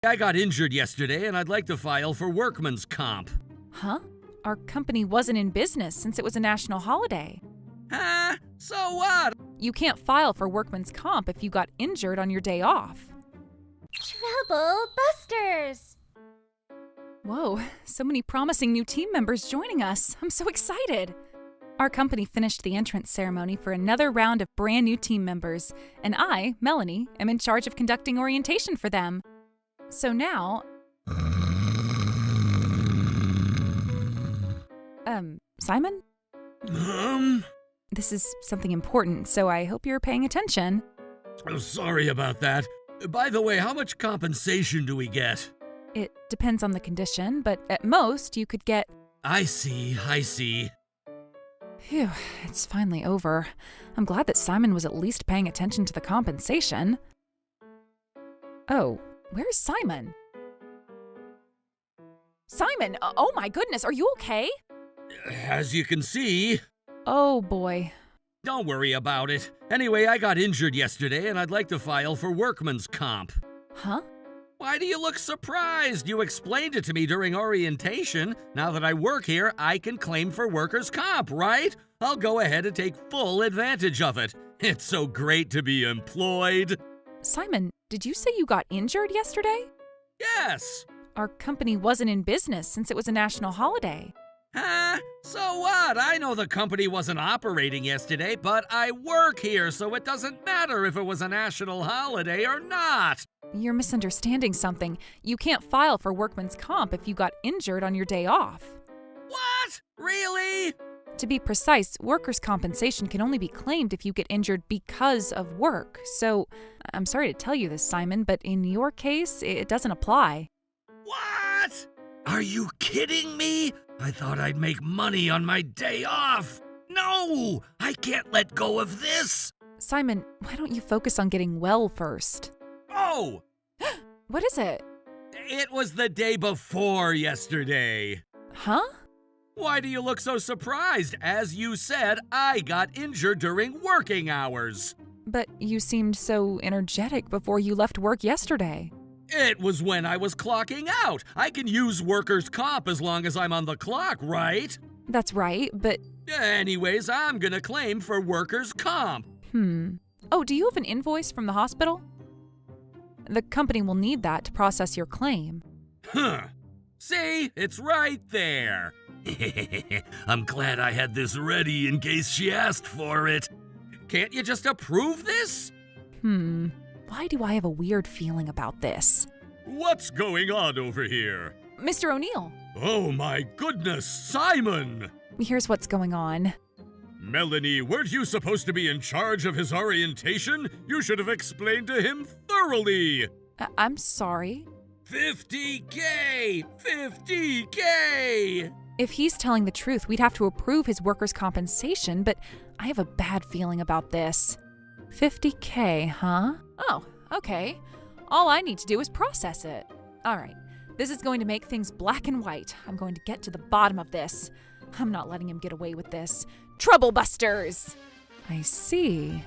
I got injured yesterday and I'd like to file for workman's comp. Huh? Our company wasn't in business since it was a national holiday. Huh? So what? You can't file for workman's comp if you got injured on your day off. Trouble Busters! Whoa, so many promising new team members joining us. I'm so excited. Our company finished the entrance ceremony for another round of brand new team members, and I, Melanie, am in charge of conducting orientation for them. So now... Simon? This is something important, so I hope you're paying attention. Oh, sorry about that. By the way, how much compensation do we get? It depends on the condition, but at most you could get... I see. Phew, it's finally over. I'm glad that Simon was at least paying attention to the compensation. Oh, where's Simon? Simon, oh my goodness, are you okay? As you can see... Oh boy. Don't worry about it. Anyway, I got injured yesterday and I'd like to file for workman's comp. Huh? Why do you look surprised? You explained it to me during orientation. Now that I work here, I can claim for workers' comp, right? I'll go ahead and take full advantage of it. It's so great to be employed. Simon, did you say you got injured yesterday? Yes. Our company wasn't in business since it was a national holiday. Huh? So what? I know the company wasn't operating yesterday, but I work here, so it doesn't matter if it was a national holiday or not. You're misunderstanding something. You can't file for workman's comp if you got injured on your day off. What? Really? To be precise, workers' compensation can only be claimed if you get injured because of work. So, I'm sorry to tell you this, Simon, but in your case, it doesn't apply. What? Are you kidding me? I thought I'd make money on my day off. No! I can't let go of this! Simon, why don't you focus on getting well first? Oh! What is it? It was the day before yesterday. Huh? Why do you look so surprised? As you said, I got injured during working hours. But you seemed so energetic before you left work yesterday. It was when I was clocking out. I can use workers' comp as long as I'm on the clock, right? That's right, but... Anyways, I'm gonna claim for workers' comp. Oh, do you have an invoice from the hospital? The company will need that to process your claim. Huh. See? It's right there. I'm glad I had this ready in case she asked for it. Can't you just approve this? Why do I have a weird feeling about this? What's going on over here? Mr. O'Neill! Oh my goodness, Simon! Here's what's going on. Melanie, weren't you supposed to be in charge of his orientation? You should have explained to him thoroughly! I'm sorry. $50K! $50K! If he's telling the truth, we'd have to approve his workers' compensation, but I have a bad feeling about this. $50K, huh? Oh, okay. All I need to do is process it. All right. This is going to make things black and white. I'm going to get to the bottom of this. I'm not letting him get away with this. Trouble Busters! I see.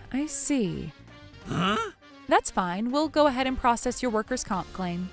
Huh? That's fine. We'll go ahead and process your workers' comp claim.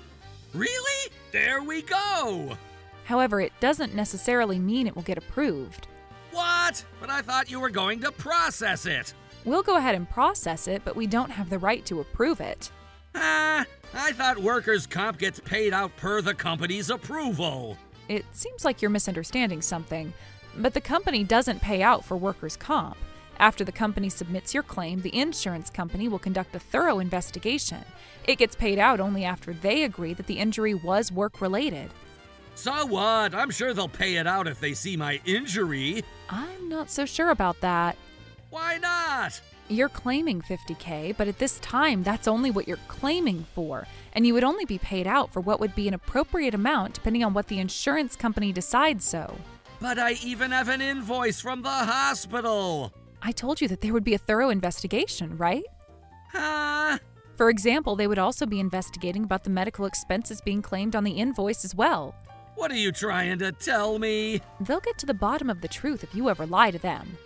Really? There we go! However, it doesn't necessarily mean it will get approved. What? But I thought you were going to process it. We'll go ahead and process it, but we don't have the right to approve it. I thought workers' comp gets paid out per the company's approval. It seems like you're misunderstanding something, but the company doesn't pay out for workers' comp. After the company submits your claim, the insurance company will conduct a thorough investigation. It gets paid out only after they agree that the injury was work-related. So what? I'm sure they'll pay it out if they see my injury. I'm not so sure about that. Why not? You're claiming $50K, but at this time, that's only what you're claiming for, and you would only be paid out for what would be an appropriate amount depending on what the insurance company decides so. But I even have an invoice from the hospital. I told you that there would be a thorough investigation, right? Huh? For example, they would also be investigating about the medical expenses being claimed on the invoice as well. What are you trying to tell me? They'll get to the bottom of the truth if you ever lie to them.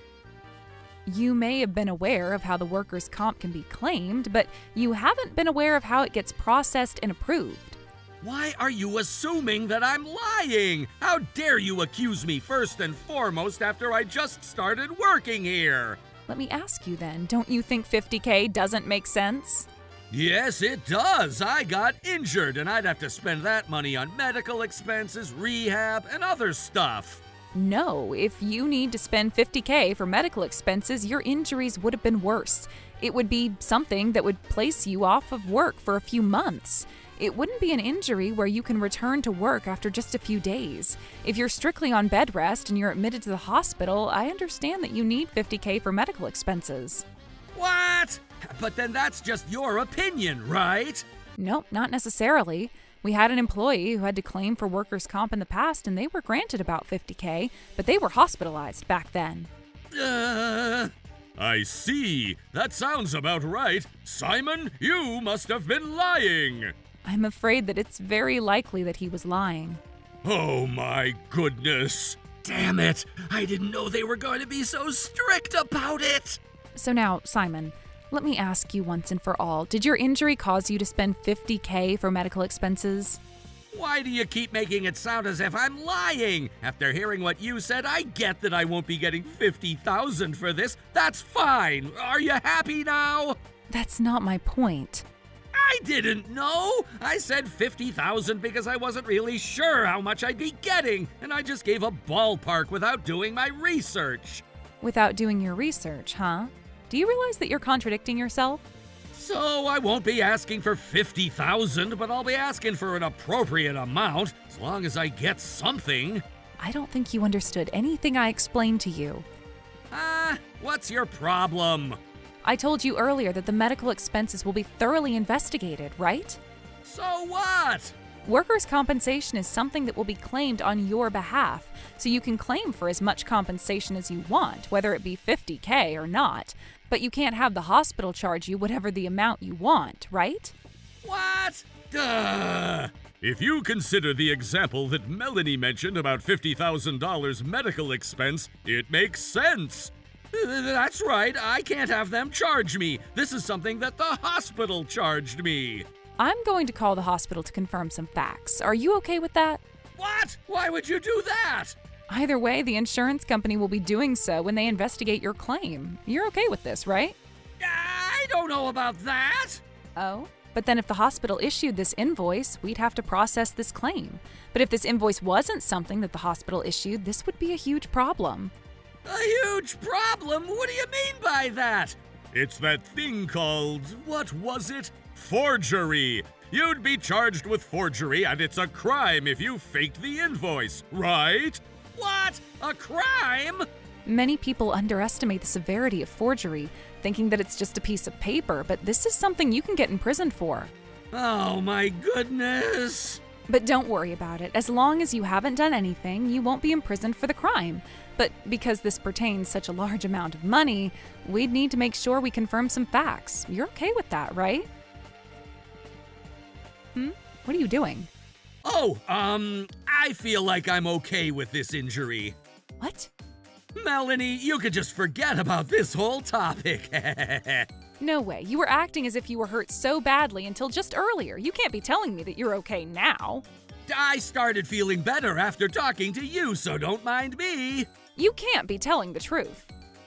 You may have been aware of how the workers' comp can be claimed, but you haven't been aware of how it gets processed and approved. Why are you assuming that I'm lying? How dare you accuse me first and foremost after I just started working here? Let me ask you then, don't you think 50K doesn't make sense? Yes, it does. I got injured and I'd have to spend that money on medical expenses, rehab, and other stuff. No, if you need to spend 50K for medical expenses, your injuries would have been worse. It would be something that would place you off of work for a few months. It wouldn't be an injury where you can return to work after just a few days. If you're strictly on bed rest and you're admitted to the hospital, I understand that you need 50K for medical expenses. What? But then that's just your opinion, right? Nope, not necessarily. We had an employee who had to claim for workers' comp in the past and they were granted about 50K, but they were hospitalized back then. I see. That sounds about right. Simon, you must have been lying. I'm afraid that it's very likely that he was lying. Oh my goodness. Damn it. I didn't know they were going to be so strict about it. So now, Simon, let me ask you once and for all, did your injury cause you to spend 50K for medical expenses? Why do you keep making it sound as if I'm lying? After hearing what you said, I get that I won't be getting $50,000 for this. That's fine. Are you happy now? That's not my point. I didn't know. I said $50,000 because I wasn't really sure how much I'd be getting, and I just gave a ballpark without doing my research. Without doing your research, huh? Do you realize that you're contradicting yourself? So I won't be asking for $50,000, but I'll be asking for an appropriate amount, as long as I get something. I don't think you understood anything I explained to you. What's your problem? I told you earlier that the medical expenses will be thoroughly investigated, right? So what? Workers' compensation is something that will be claimed on your behalf, so you can claim for as much compensation as you want, whether it be 50K or not. But you can't have the hospital charge you whatever the amount you want, right? What? Duh! If you consider the example that Melanie mentioned about $50,000 medical expense, it makes sense. That's right, I can't have them charge me. This is something that the hospital charged me. I'm going to call the hospital to confirm some facts. Are you okay with that? What? Why would you do that? Either way, the insurance company will be doing so when they investigate your claim. You're okay with this, right? I don't know about that. Oh? But then if the hospital issued this invoice, we'd have to process this claim. But if this invoice wasn't something that the hospital issued, this would be a huge problem. A huge problem? What do you mean by that? It's that thing called, what was it? Forgery. You'd be charged with forgery, and it's a crime if you faked the invoice, right? What? A crime? Many people underestimate the severity of forgery, thinking that it's just a piece of paper, but this is something you can get imprisoned for. Oh my goodness. But don't worry about it. As long as you haven't done anything, you won't be imprisoned for the crime. But because this pertains such a large amount of money, we'd need to make sure we confirm some facts. You're okay with that, right? What are you doing? Oh, I feel like I'm okay with this injury. What? Melanie, you could just forget about this whole topic. No way. You were acting as if you were hurt so badly until just earlier. You can't be telling me that you're okay now. I started feeling better after talking to you, so don't mind me. You can't be telling the truth.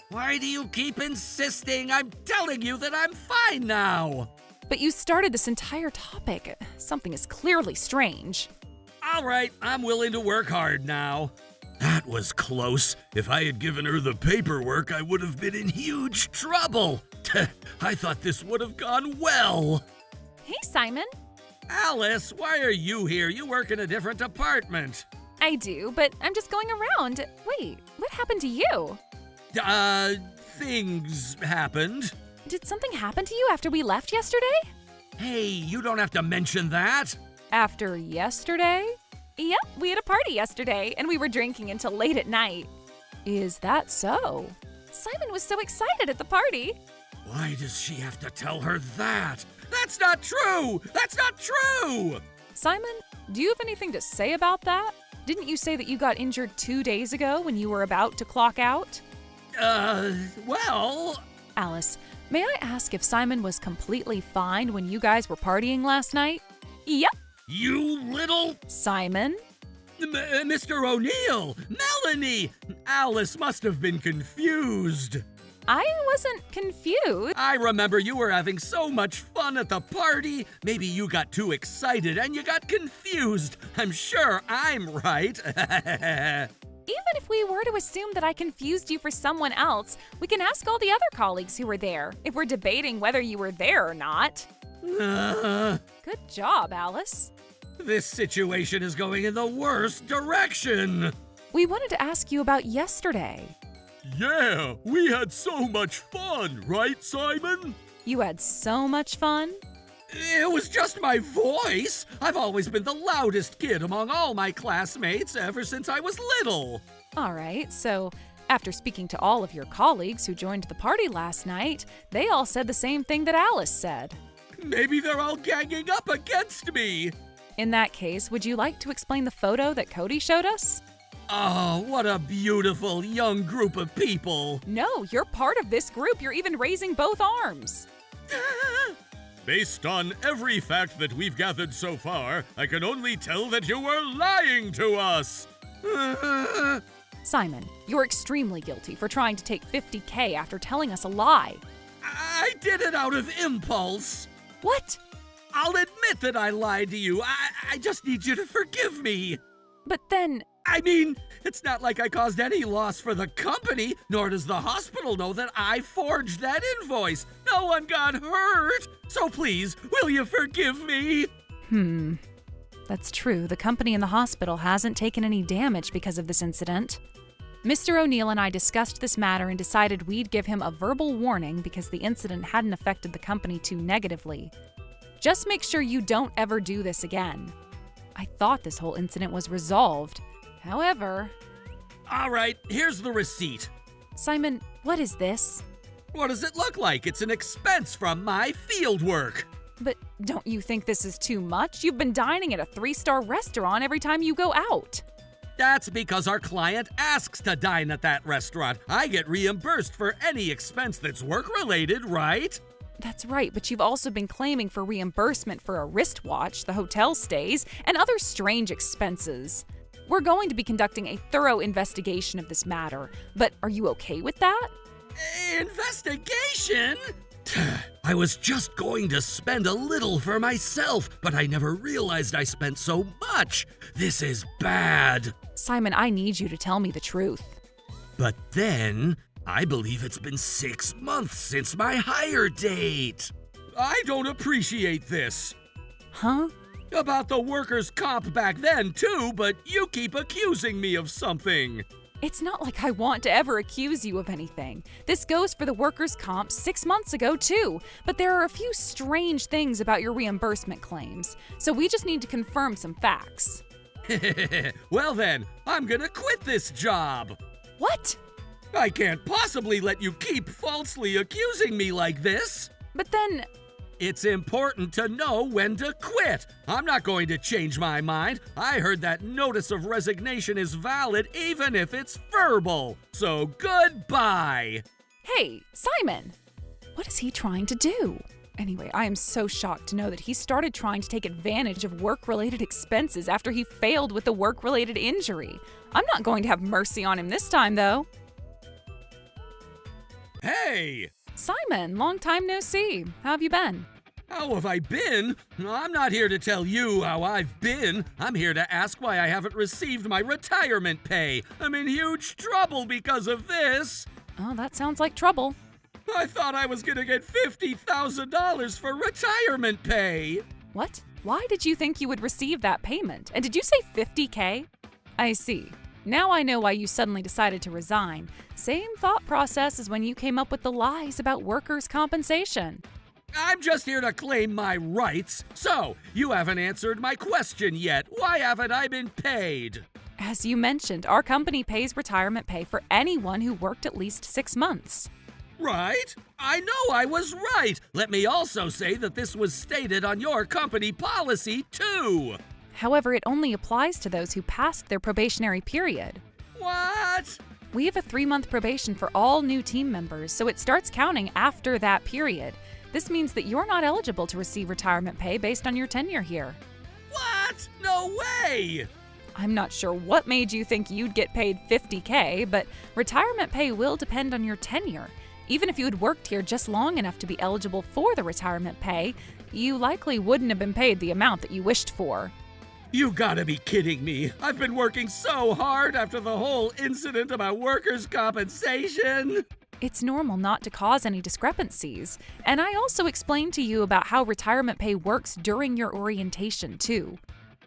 Why do you keep insisting? I'm telling you that I'm fine now. But you started this entire topic. Something is clearly strange. All right, I'm willing to work hard now. That was close. If I had given her the paperwork, I would have been in huge trouble. I thought this would have gone well. Hey, Simon. Alice, why are you here? You work in a different department. I do, but I'm just going around. Wait, what happened to you? Things happened. Did something happen to you after we left yesterday? Hey, you don't have to mention that. After yesterday? Yep, we had a party yesterday, and we were drinking until late at night. Is that so? Simon was so excited at the party. Why does she have to tell her that? That's not true! That's not true! Simon, do you have anything to say about that? Didn't you say that you got injured 2 days ago when you were about to clock out? Well... Alice, may I ask if Simon was completely fine when you guys were partying last night? Yep, You little... Simon? Mr. O'Neill! Melanie! Alice must have been confused. I wasn't confused. I remember you were having so much fun at the party. Maybe you got too excited and you got confused. I'm sure I'm right. Even if we were to assume that I confused you for someone else, we can ask all the other colleagues who were there if we're debating whether you were there or not. Good job, Alice. This situation is going in the worst direction. We wanted to ask you about yesterday. Yeah, we had so much fun, right, Simon? You had so much fun? It was just my voice. I've always been the loudest kid among all my classmates ever since I was little. All right, so after speaking to all of your colleagues who joined the party last night, they all said the same thing that Alice said. Maybe they're all ganging up against me. In that case, would you like to explain the photo that Cody showed us? Oh, what a beautiful young group of people. No, you're part of this group. You're even raising both arms. Based on every fact that we've gathered so far, I can only tell that you were lying to us. Simon, you're extremely guilty for trying to take $50K after telling us a lie. I did it out of impulse. What? I'll admit that I lied to you. I just need you to forgive me. But then... I mean, it's not like I caused any loss for the company, nor does the hospital know that I forged that invoice. No one got hurt. So please, will you forgive me? That's true. The company and the hospital hasn't taken any damage because of this incident. Mr. O'Neill and I discussed this matter and decided we'd give him a verbal warning because the incident hadn't affected the company too negatively. Just make sure you don't ever do this again. I thought this whole incident was resolved. However... All right, here's the receipt. Simon, what is this? What does it look like? It's an expense from my field work. But don't you think this is too much? You've been dining at a 3-star restaurant every time you go out. That's because our client asks to dine at that restaurant. I get reimbursed for any expense that's work-related, right? That's right, but you've also been claiming for reimbursement for a wristwatch, the hotel stays, and other strange expenses. We're going to be conducting a thorough investigation of this matter, but are you okay with that? Investigation? I was just going to spend a little for myself, but I never realized I spent so much. This is bad. Simon, I need you to tell me the truth. But then, I believe it's been 6 months since my hire date. I don't appreciate this. Huh? About the workers' comp back then, too, but you keep accusing me of something. It's not like I want to ever accuse you of anything. This goes for the workers' comp 6 months ago, too. But there are a few strange things about your reimbursement claims, so we just need to confirm some facts. Well then, I'm gonna quit this job. What? I can't possibly let you keep falsely accusing me like this. But then... It's important to know when to quit. I'm not going to change my mind. I heard that notice of resignation is valid even if it's verbal. So goodbye. Hey, Simon! What is he trying to do? Anyway, I am so shocked to know that he started trying to take advantage of work-related expenses after he failed with the work-related injury. I'm not going to have mercy on him this time, though. Hey! Simon, long time no see. How have you been? How have I been? I'm not here to tell you how I've been. I'm here to ask why I haven't received my retirement pay. I'm in huge trouble because of this. Oh, that sounds like trouble. I thought I was gonna get $50,000 for retirement pay. What? Why did you think you would receive that payment? And did you say $50K? I see. Now I know why you suddenly decided to resign. Same thought process as when you came up with the lies about workers' compensation. I'm just here to claim my rights. So, you haven't answered my question yet. Why haven't I been paid? As you mentioned, our company pays retirement pay for anyone who worked at least 6 months. Right? I know I was right. Let me also say that this was stated on your company policy, too. However, it only applies to those who passed their probationary period. What? We have a 3-month probation for all new team members, so it starts counting after that period. This means that you're not eligible to receive retirement pay based on your tenure here. What? What? No way! I'm not sure what made you think you'd get paid $50K, but retirement pay will depend on your tenure. Even if you had worked here just long enough to be eligible for the retirement pay, you likely wouldn't have been paid the amount that you wished for. You gotta be kidding me. I've been working so hard after the whole incident about workers' compensation. It's normal not to cause any discrepancies, and I also explained to you about how retirement pay works during your orientation, too.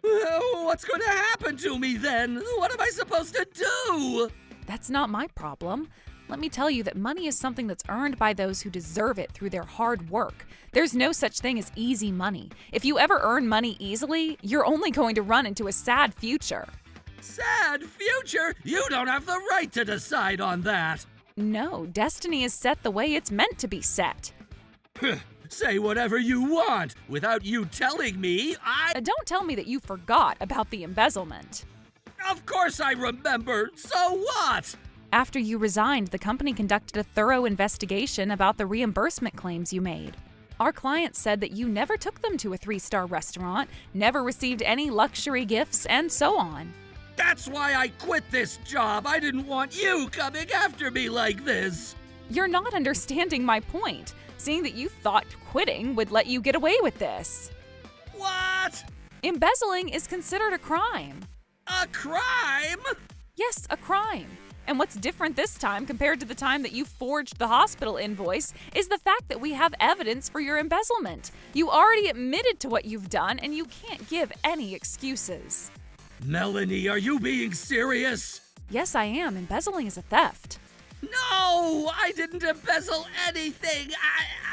What's going to happen to me then? What am I supposed to do? That's not my problem. Let me tell you that money is something that's earned by those who deserve it through their hard work. There's no such thing as easy money. If you ever earn money easily, you're only going to run into a sad future. Sad future? You don't have the right to decide on that. No, destiny is set the way it's meant to be set. Say whatever you want. Without you telling me, Don't tell me that you forgot about the embezzlement. Of course I remember. So what? After you resigned, the company conducted a thorough investigation about the reimbursement claims you made. Our clients said that you never took them to a 3-star restaurant, never received any luxury gifts, and so on. That's why I quit this job. I didn't want you coming after me like this. You're not understanding my point, seeing that you thought quitting would let you get away with this. What? Embezzling is considered a crime. A crime? Yes, a crime. And what's different this time compared to the time that you forged the hospital invoice is the fact that we have evidence for your embezzlement. You already admitted to what you've done, and you can't give any excuses. Melanie, are you being serious? Yes, I am. Embezzling is a theft. No, I didn't embezzle anything.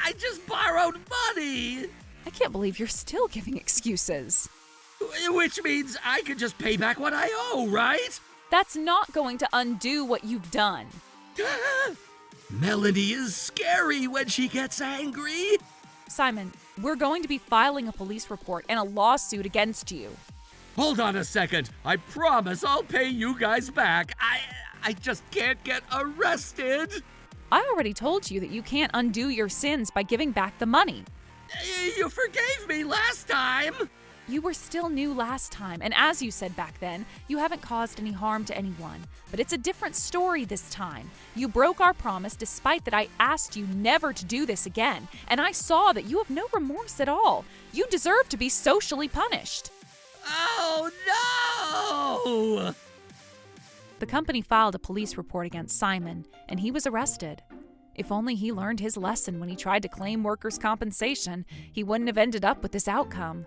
I just borrowed money. I can't believe you're still giving excuses. Which means I can just pay back what I owe, right? That's not going to undo what you've done. Melanie is scary when she gets angry. Simon, we're going to be filing a police report and a lawsuit against you. Hold on a second. I promise I'll pay you guys back. I just can't get arrested. I already told you that you can't undo your sins by giving back the money. You forgave me last time. You were still new last time, and as you said back then, you haven't caused any harm to anyone. But it's a different story this time. You broke our promise despite that I asked you never to do this again, and I saw that you have no remorse at all. You deserve to be socially punished. Oh, no! The company filed a police report against Simon, and he was arrested. If only he learned his lesson when he tried to claim workers' compensation, he wouldn't have ended up with this outcome.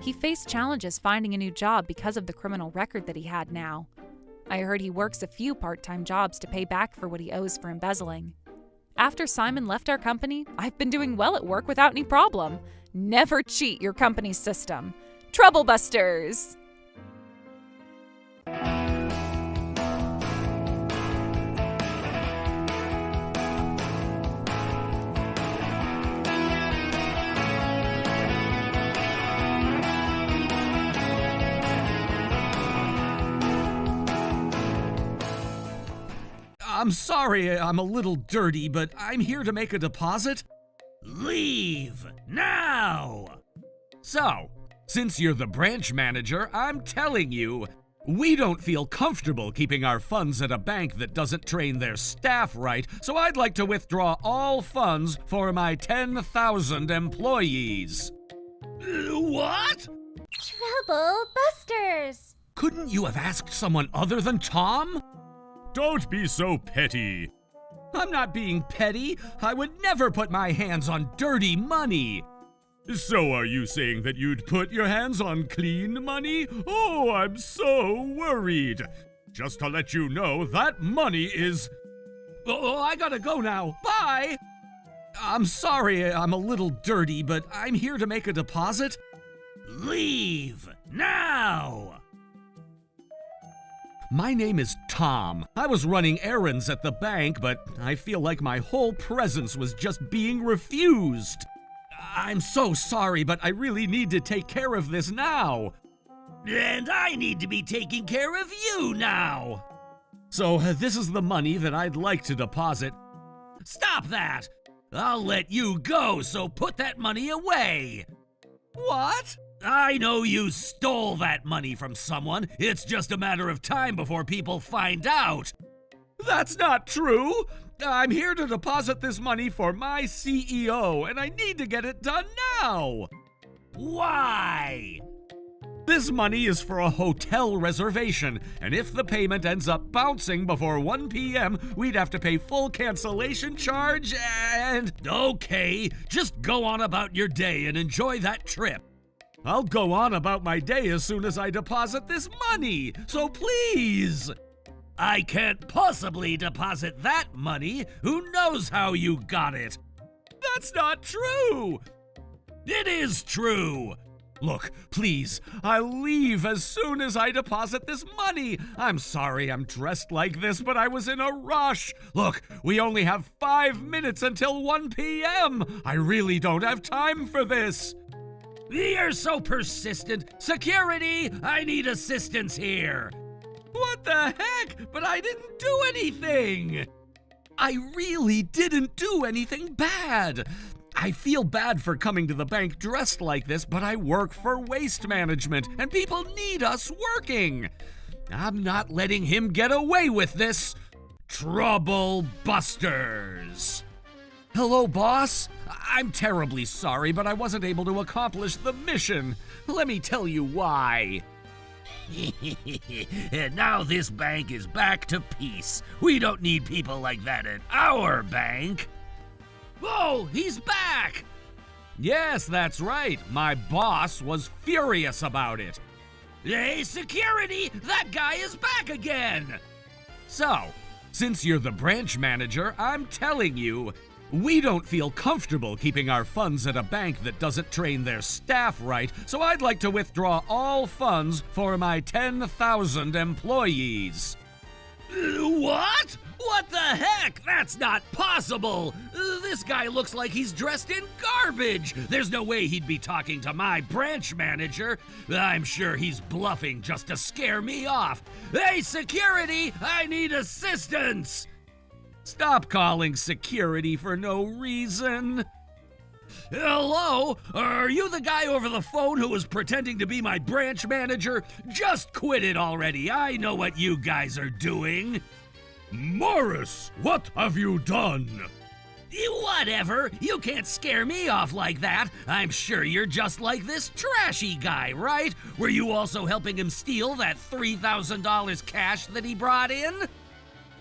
He faced challenges finding a new job because of the criminal record that he had now. I heard he works a few part-time jobs to pay back for what he owes for embezzling. After Simon left our company, I've been doing well at work without any problem. Never cheat your company's system. Trouble Busters! I'm sorry I'm a little dirty, but I'm here to make a deposit. Leave now! So, since you're the branch manager, I'm telling you, we don't feel comfortable keeping our funds at a bank that doesn't train their staff right, so I'd like to withdraw all funds for my 10,000 employees. What? Trouble Busters! Couldn't you have asked someone other than Tom? Don't be so petty. I'm not being petty. I would never put my hands on dirty money. So are you saying that you'd put your hands on clean money? Oh, I'm so worried. Just to let you know, that money is... Oh, I gotta go now. Bye! I'm sorry I'm a little dirty, but I'm here to make a deposit. Leave now! My name is Tom. I was running errands at the bank, but I feel like my whole presence was just being refused. I'm so sorry, but I really need to take care of this now. And I need to be taking care of you now. So this is the money that I'd like to deposit. Stop that! I'll let you go, so put that money away. What? I know you stole that money from someone. It's just a matter of time before people find out. That's not true. I'm here to deposit this money for my CEO, and I need to get it done now. Why? This money is for a hotel reservation, and if the payment ends up bouncing before 1 p.m., we'd have to pay full cancellation charge and... Okay, just go on about your day and enjoy that trip. I'll go on about my day as soon as I deposit this money, so please! I can't possibly deposit that money. Who knows how you got it? That's not true! It is true! Look, please, I'll leave as soon as I deposit this money. I'm sorry I'm dressed like this, but I was in a rush. Look, we only have 5 minutes until 1 p.m. I really don't have time for this. You're so persistent. Security, I need assistance here. What the heck? But I didn't do anything. I really didn't do anything bad. I feel bad for coming to the bank dressed like this, but I work for Waste Management, and people need us working. I'm not letting him get away with this. Trouble Busters. Hello, boss. I'm terribly sorry, but I wasn't able to accomplish the mission. Let me tell you why. And now this bank is back to peace. We don't need people like that at our bank. Oh, he's back! Yes, that's right. My boss was furious about it. Hey, security! That guy is back again! So, since you're the branch manager, I'm telling you, we don't feel comfortable keeping our funds at a bank that doesn't train their staff right, so I'd like to withdraw all funds for my 10,000 employees. What? What the heck? That's not possible! This guy looks like he's dressed in garbage! There's no way he'd be talking to my branch manager. I'm sure he's bluffing just to scare me off. Hey, security! I need assistance! Stop calling security for no reason. Hello? Are you the guy over the phone who was pretending to be my branch manager? Just quit it already. I know what you guys are doing. Morris, what have you done? Whatever. You can't scare me off like that. I'm sure you're just like this trashy guy, right? Were you also helping him steal that $3,000 cash that he brought in?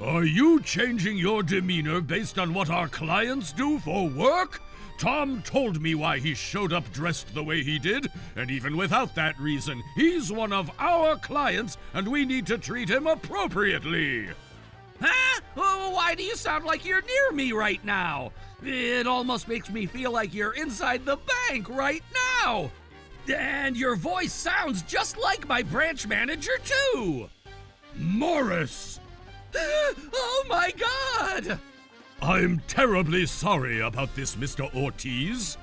Are you changing your demeanor based on what our clients do for work? Tom told me why he showed up dressed the way he did, and even without that reason, he's one of our clients, and we need to treat him appropriately. Huh? Oh, why do you sound like you're near me right now? It almost makes me feel like you're inside the bank right now. And your voice sounds just like my branch manager, too. Morris! Oh my God! I'm terribly sorry about this, Mr. Ortiz.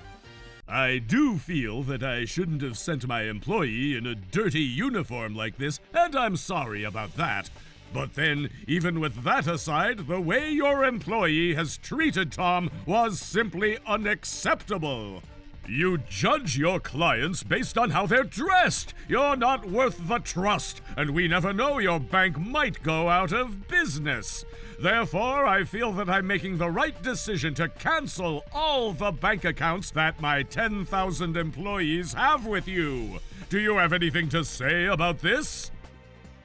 I do feel that I shouldn't have sent my employee in a dirty uniform like this, and I'm sorry about that. But then, even with that aside, the way your employee has treated Tom was simply unacceptable. You judge your clients based on how they're dressed. You're not worth the trust, and we never know your bank might go out of business. Therefore, I feel that I'm making the right decision to cancel all the bank accounts that my 10,000 employees have with you. Do you have anything to say about this?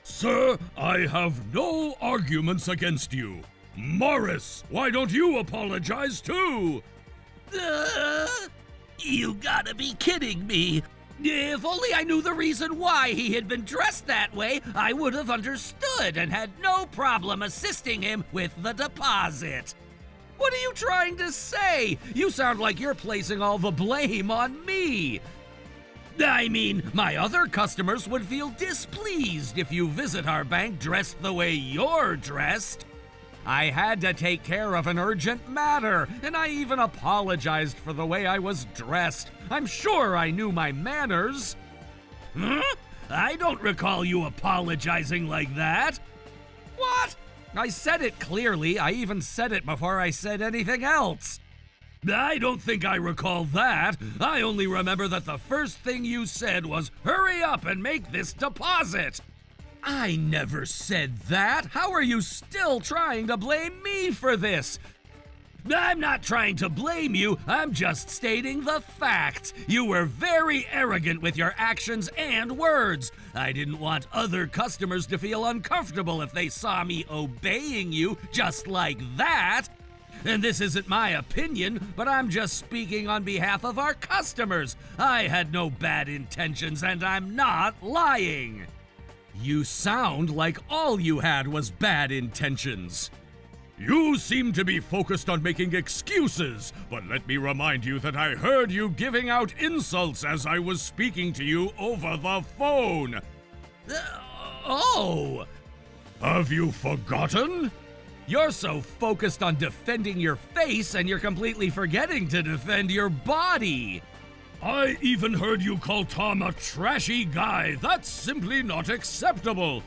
Sir, I have no arguments against you. Morris, why don't you apologize too? You gotta be kidding me. If only I knew the reason why he had been dressed that way, I would have understood and had no problem assisting him with the deposit. What are you trying to say? You sound like you're placing all the blame on me. I mean, my other customers would feel displeased if you visit our bank dressed the way you're dressed. I had to take care of an urgent matter, and I even apologized for the way I was dressed. I'm sure I knew my manners. Huh? I don't recall you apologizing like that. What? I said it clearly. I even said it before I said anything else. I don't think I recall that. I only remember that the first thing you said was, "Hurry up and make this deposit." I never said that. How are you still trying to blame me for this? I'm not trying to blame you. I'm just stating the facts. You were very arrogant with your actions and words. I didn't want other customers to feel uncomfortable if they saw me obeying you just like that. And this isn't my opinion, but I'm just speaking on behalf of our customers. I had no bad intentions, and I'm not lying. You sound like all you had was bad intentions. You seem to be focused on making excuses, but let me remind you that I heard you giving out insults as I was speaking to you over the phone. Oh! Have you forgotten? You're so focused on defending your face and you're completely forgetting to defend your body. I even heard you call Tom a trashy guy. That's simply not acceptable.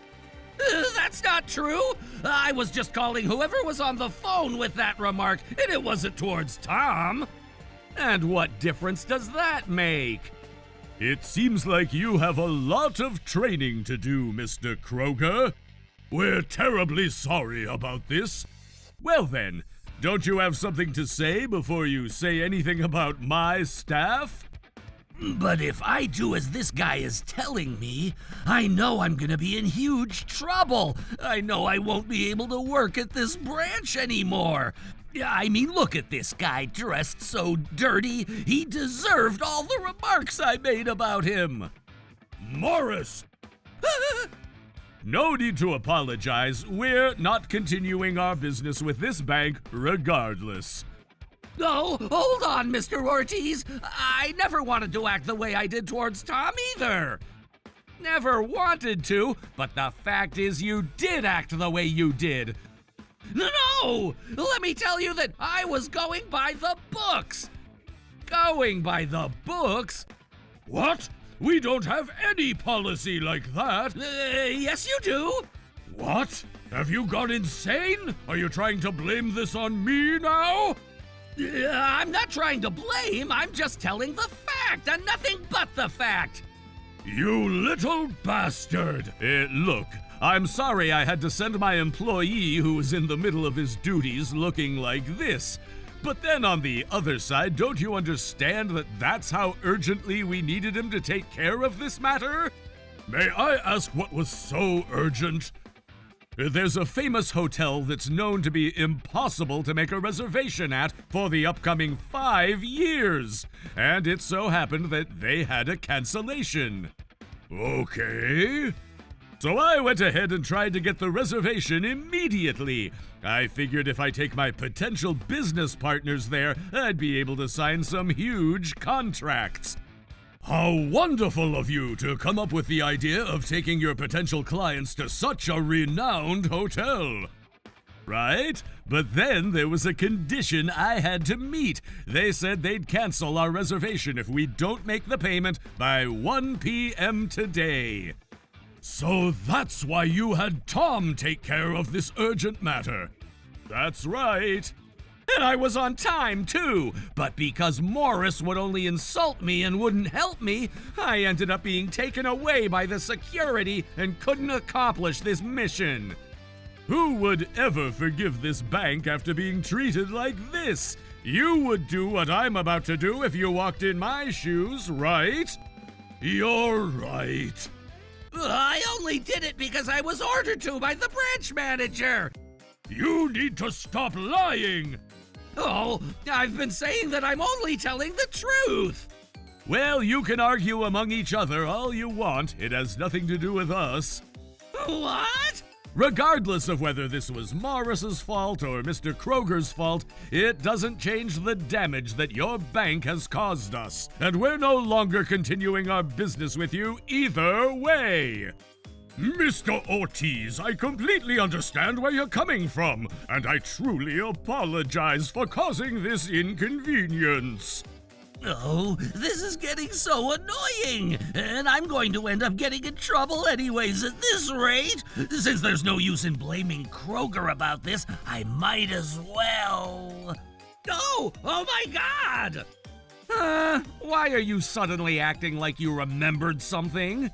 That's not true. I was just calling whoever was on the phone with that remark, and it wasn't towards Tom. And what difference does that make? It seems like you have a lot of training to do, Mr. Kroger. We're terribly sorry about this. Well then, don't you have something to say before you say anything about my staff? But if I do as this guy is telling me, I know I'm gonna be in huge trouble. I know I won't be able to work at this branch anymore. I mean, look at this guy dressed so dirty. He deserved all the remarks I made about him. Morris! No need to apologize. We're not continuing our business with this bank regardless. No, hold on, Mr. Ortiz. I never wanted to act the way I did towards Tom either. Never wanted to, but the fact is you did act the way you did. No! Let me tell you that I was going by the books. Going by the books? What? We don't have any policy like that. Yes, you do. What? Have you gone insane? Are you trying to blame this on me now? I'm not trying to blame. I'm just telling the fact and nothing but the fact. You little bastard. Look, I'm sorry I had to send my employee who was in the middle of his duties looking like this. But then on the other side, don't you understand that that's how urgently we needed him to take care of this matter? May I ask what was so urgent? There's a famous hotel that's known to be impossible to make a reservation at for the upcoming 5 years. And it so happened that they had a cancellation. Okay. So I went ahead and tried to get the reservation immediately. I figured if I take my potential business partners there, I'd be able to sign some huge contracts. How wonderful of you to come up with the idea of taking your potential clients to such a renowned hotel. Right? But then there was a condition I had to meet. They said they'd cancel our reservation if we don't make the payment by 1 p.m. today. So that's why you had Tom take care of this urgent matter. That's right. And I was on time, too. But because Morris would only insult me and wouldn't help me, I ended up being taken away by the security and couldn't accomplish this mission. Who would ever forgive this bank after being treated like this? You would do what I'm about to do if you walked in my shoes, right? You're right. I only did it because I was ordered to by the branch manager. You need to stop lying. Oh, I've been saying that I'm only telling the truth. Well, you can argue among each other all you want. It has nothing to do with us. What? Regardless of whether this was Morris's fault or Mr. Kroger's fault, it doesn't change the damage that your bank has caused us. And we're no longer continuing our business with you either way. Mr. Ortiz, I completely understand where you're coming from, and I truly apologize for causing this inconvenience. Oh, this is getting so annoying, and I'm going to end up getting in trouble anyways at this rate. Since there's no use in blaming Kroger about this, I might as well. Oh! Oh my God! Why are you suddenly acting like you remembered something?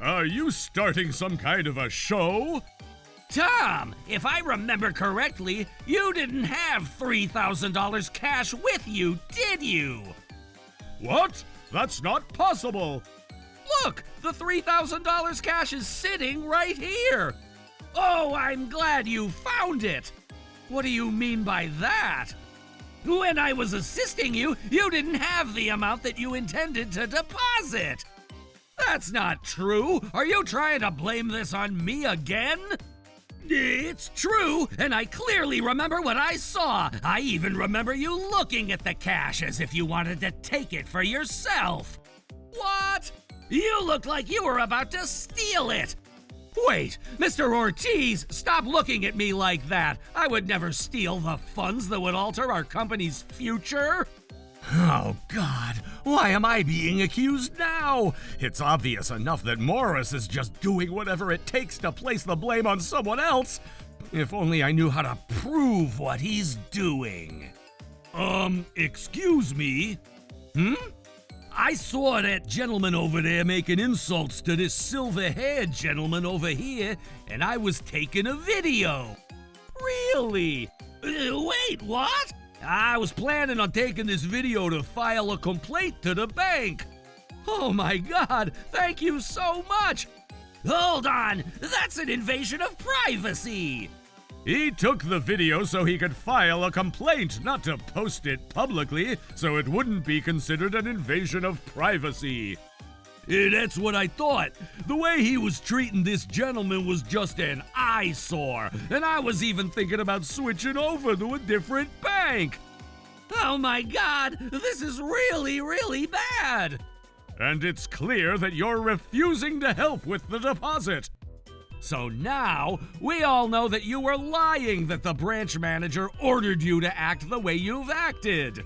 Are you starting some kind of a show? Tom, if I remember correctly, you didn't have $3,000 cash with you, did you? What? That's not possible. Look, the $3,000 cash is sitting right here. Oh, I'm glad you found it. What do you mean by that? When I was assisting you, you didn't have the amount that you intended to deposit. That's not true. Are you trying to blame this on me again? It's true, and I clearly remember what I saw. I even remember you looking at the cash as if you wanted to take it for yourself. What? You looked like you were about to steal it. Wait, Mr. Ortiz, stop looking at me like that. I would never steal the funds that would alter our company's future. Oh, God, why am I being accused now? It's obvious enough that Morris is just doing whatever it takes to place the blame on someone else. If only I knew how to prove what he's doing. Excuse me? I saw that gentleman over there making insults to this silver-haired gentleman over here, and I was taking a video. Really? Wait, what? I was planning on taking this video to file a complaint to the bank. Oh my God, thank you so much. Hold on, that's an invasion of privacy. He took the video so he could file a complaint, not to post it publicly, so it wouldn't be considered an invasion of privacy. That's what I thought. The way he was treating this gentleman was just an eyesore, and I was even thinking about switching over to a different bank. Oh my God, this is really, really bad. And it's clear that you're refusing to help with the deposit. So now, we all know that you were lying that the branch manager ordered you to act the way you've acted.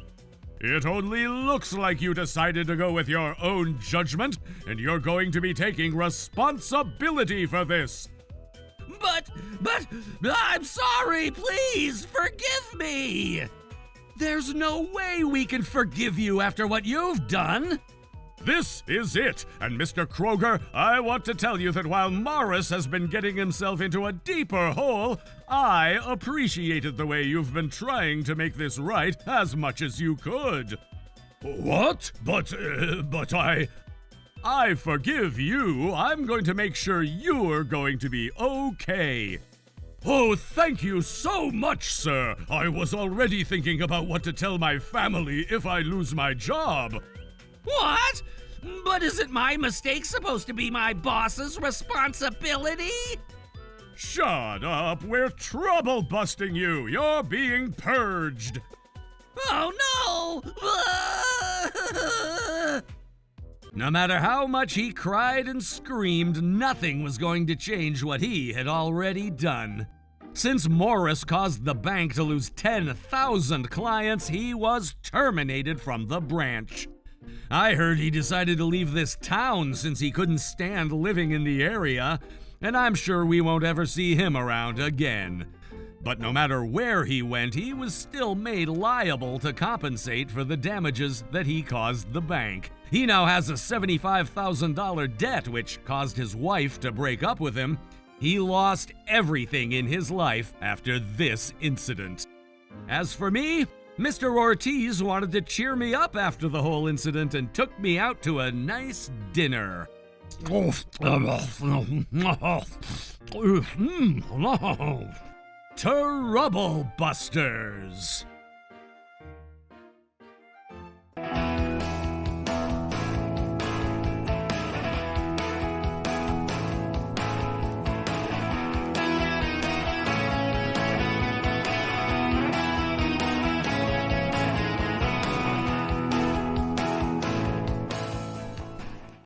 It only looks like you decided to go with your own judgment, and you're going to be taking responsibility for this. But, I'm sorry, please, forgive me. There's no way we can forgive you after what you've done. This is it, and Mr. Kroger, I want to tell you that while Morris has been getting himself into a deeper hole, I appreciated the way you've been trying to make this right as much as you could. What? But I forgive you. I'm going to make sure you're going to be okay. Oh, thank you so much, sir. I was already thinking about what to tell my family if I lose my job. What? But isn't my mistake supposed to be my boss's responsibility? Shut up! We're trouble busting you! You're being purged! Oh no! No matter how much he cried and screamed, nothing was going to change what he had already done. Since Morris caused the bank to lose 10,000 clients, he was terminated from the branch. I heard he decided to leave this town since he couldn't stand living in the area, and I'm sure we won't ever see him around again. But no matter where he went, he was still made liable to compensate for the damages that he caused the bank. He now has a $75,000 debt, which caused his wife to break up with him. He lost everything in his life after this incident. As for me, Mr. Ortiz wanted to cheer me up after the whole incident and took me out to a nice dinner. Trouble Busters.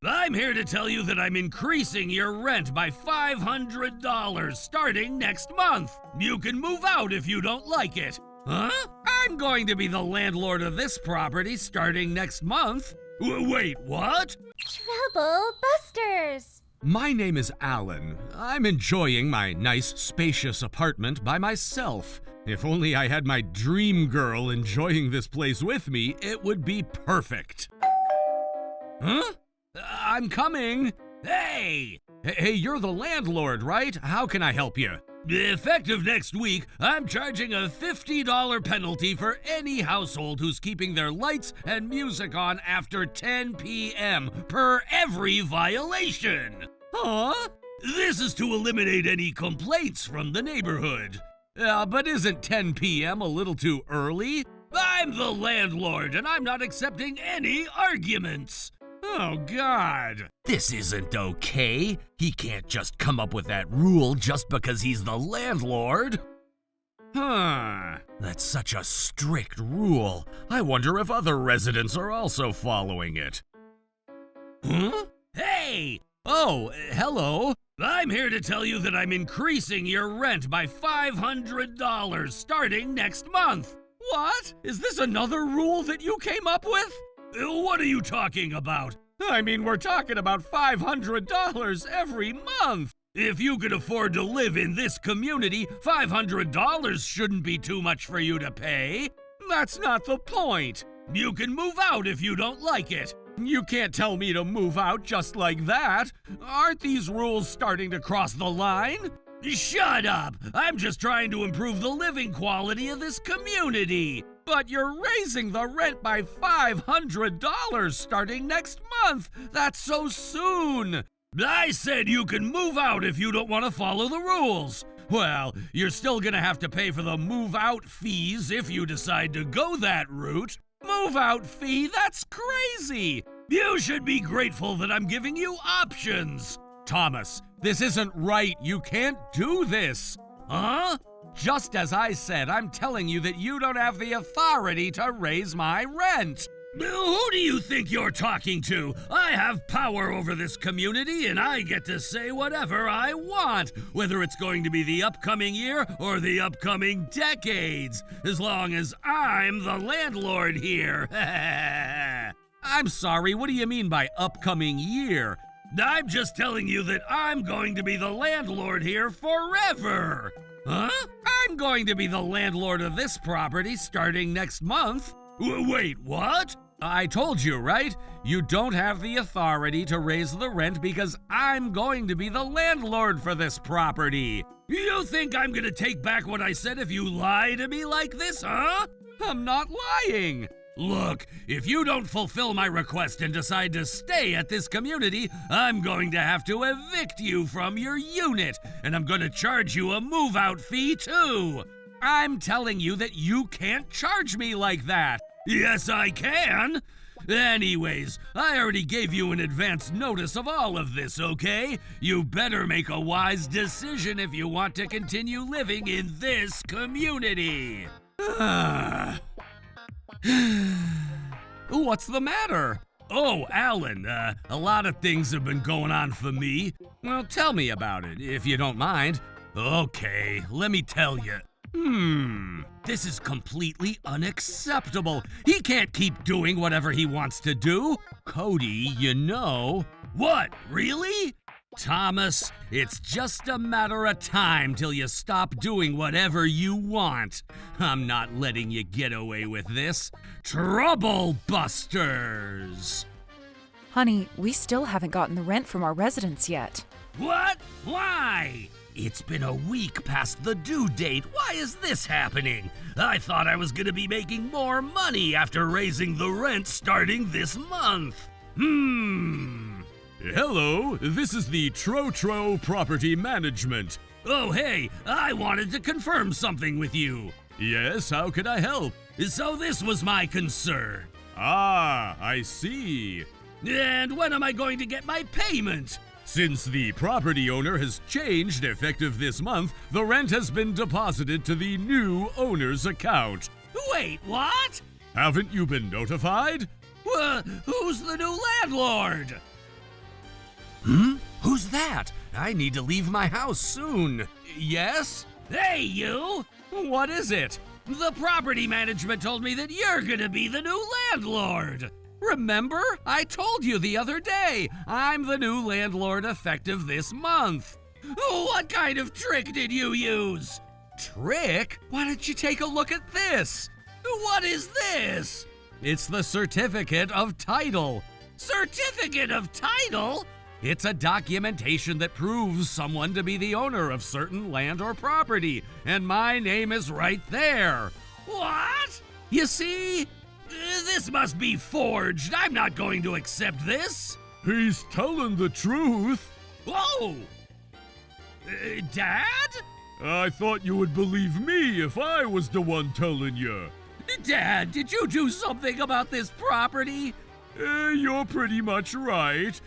I'm here to tell you that I'm increasing your rent by $500 starting next month. You can move out if you don't like it. Huh? I'm going to be the landlord of this property starting next month. Wait, what? Trouble Busters! My name is Alan. I'm enjoying my nice, spacious apartment by myself. If only I had my dream girl enjoying this place with me, it would be perfect. Huh? I'm coming. Hey! Hey, you're the landlord, right? How can I help you? Effective next week, I'm charging a $50 penalty for any household who's keeping their lights and music on after 10 p.m. per every violation. Huh? This is to eliminate any complaints from the neighborhood. But isn't 10 p.m. a little too early? I'm the landlord, and I'm not accepting any arguments. Oh, God. This isn't okay. He can't just come up with that rule just because he's the landlord. Huh. That's such a strict rule. I wonder if other residents are also following it. Huh? Hey! Oh, hello. I'm here to tell you that I'm increasing your rent by $500 starting next month. What? Is this another rule that you came up with? What are you talking about? I mean, we're talking about $500 every month. If you could afford to live in this community, $500 shouldn't be too much for you to pay. That's not the point. You can move out if you don't like it. You can't tell me to move out just like that. Aren't these rules starting to cross the line? Shut up! I'm just trying to improve the living quality of this community. But you're raising the rent by $500 starting next month. That's so soon. I said you can move out if you don't want to follow the rules. Well, you're still gonna have to pay for the move-out fees if you decide to go that route. Move-out fee? That's crazy! You should be grateful that I'm giving you options. Thomas, this isn't right. You can't do this. Huh? Just as I said, I'm telling you that you don't have the authority to raise my rent. Who do you think you're talking to? I have power over this community, and I get to say whatever I want, whether it's going to be the upcoming year or the upcoming decades, as long as I'm the landlord here. I'm sorry, what do you mean by upcoming year? I'm just telling you that I'm going to be the landlord here forever. Huh? I'm going to be the landlord of this property starting next month. Wait, what? I told you, right? You don't have the authority to raise the rent because I'm going to be the landlord for this property. You think I'm gonna take back what I said if you lie to me like this, huh? I'm not lying. Look, if you don't fulfill my request and decide to stay at this community, I'm going to have to evict you from your unit, and I'm going to charge you a move-out fee too. I'm telling you that you can't charge me like that. Yes, I can. Anyways, I already gave you an advance notice of all of this, okay? You better make a wise decision if you want to continue living in this community. What's the matter? Oh, Alan, a lot of things have been going on for me. Well, tell me about it, if you don't mind. Okay, let me tell you. This is completely unacceptable. He can't keep doing whatever he wants to do. Cody, you know. What, really? Thomas, it's just a matter of time till you stop doing whatever you want. I'm not letting you get away with this. Trouble Busters! Honey, we still haven't gotten the rent from our residents yet. What? Why? It's been a week past the due date. Why is this happening? I thought I was gonna be making more money after raising the rent starting this month. Hello, this is the Trotro Property Management. Oh, hey, I wanted to confirm something with you. Yes, how can I help? So this was my concern. Ah, I see. And when am I going to get my payment? Since the property owner has changed effective this month, the rent has been deposited to the new owner's account. Wait, what? Haven't you been notified? Who's the new landlord? Who's that? I need to leave my house soon. Yes? Hey, you! What is it? The property management told me that you're gonna be the new landlord. Remember? I told you the other day. I'm the new landlord effective this month. What kind of trick did you use? Trick? Why don't you take a look at this? What is this? It's the certificate of title. Certificate of title? It's a documentation that proves someone to be the owner of certain land or property, and my name is right there. What? You see? This must be forged. I'm not going to accept this. He's telling the truth. Whoa! Dad? I thought you would believe me if I was the one telling you. Dad, did you do something about this property? You're pretty much right.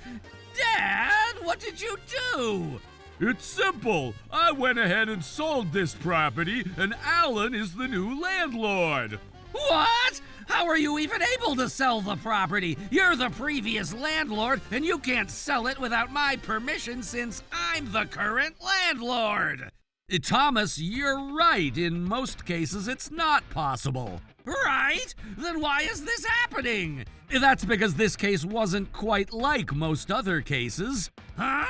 Dad, what did you do? It's simple. I went ahead and sold this property, and Alan is the new landlord. What? How are you even able to sell the property? You're the previous landlord, and you can't sell it without my permission since I'm the current landlord. Thomas, you're right. In most cases, it's not possible. Right? Then why is this happening? That's because this case wasn't quite like most other cases. Huh?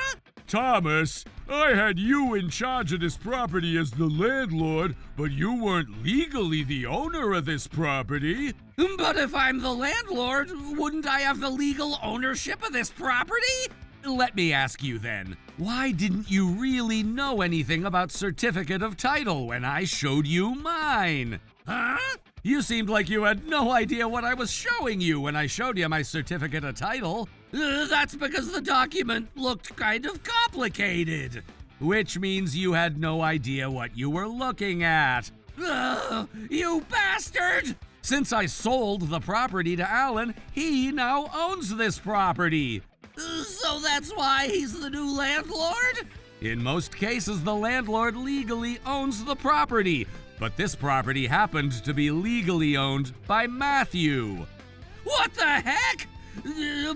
Thomas, I had you in charge of this property as the landlord, but you weren't legally the owner of this property. But if I'm the landlord, wouldn't I have the legal ownership of this property? Let me ask you then, why didn't you really know anything about certificate of title when I showed you mine? Huh? You seemed like you had no idea what I was showing you when I showed you my certificate of title. That's because the document looked kind of complicated. Which means you had no idea what you were looking at. You bastard! Since I sold the property to Alan, he now owns this property. So that's why he's the new landlord? In most cases, the landlord legally owns the property, but this property happened to be legally owned by Matthew. What the heck?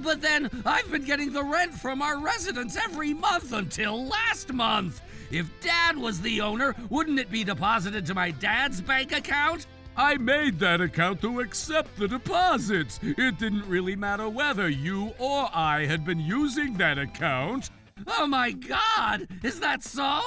But then I've been getting the rent from our residents every month until last month. If Dad was the owner, wouldn't it be deposited to my dad's bank account? I made that account to accept the deposits. It didn't really matter whether you or I had been using that account. Oh my God! Is that so?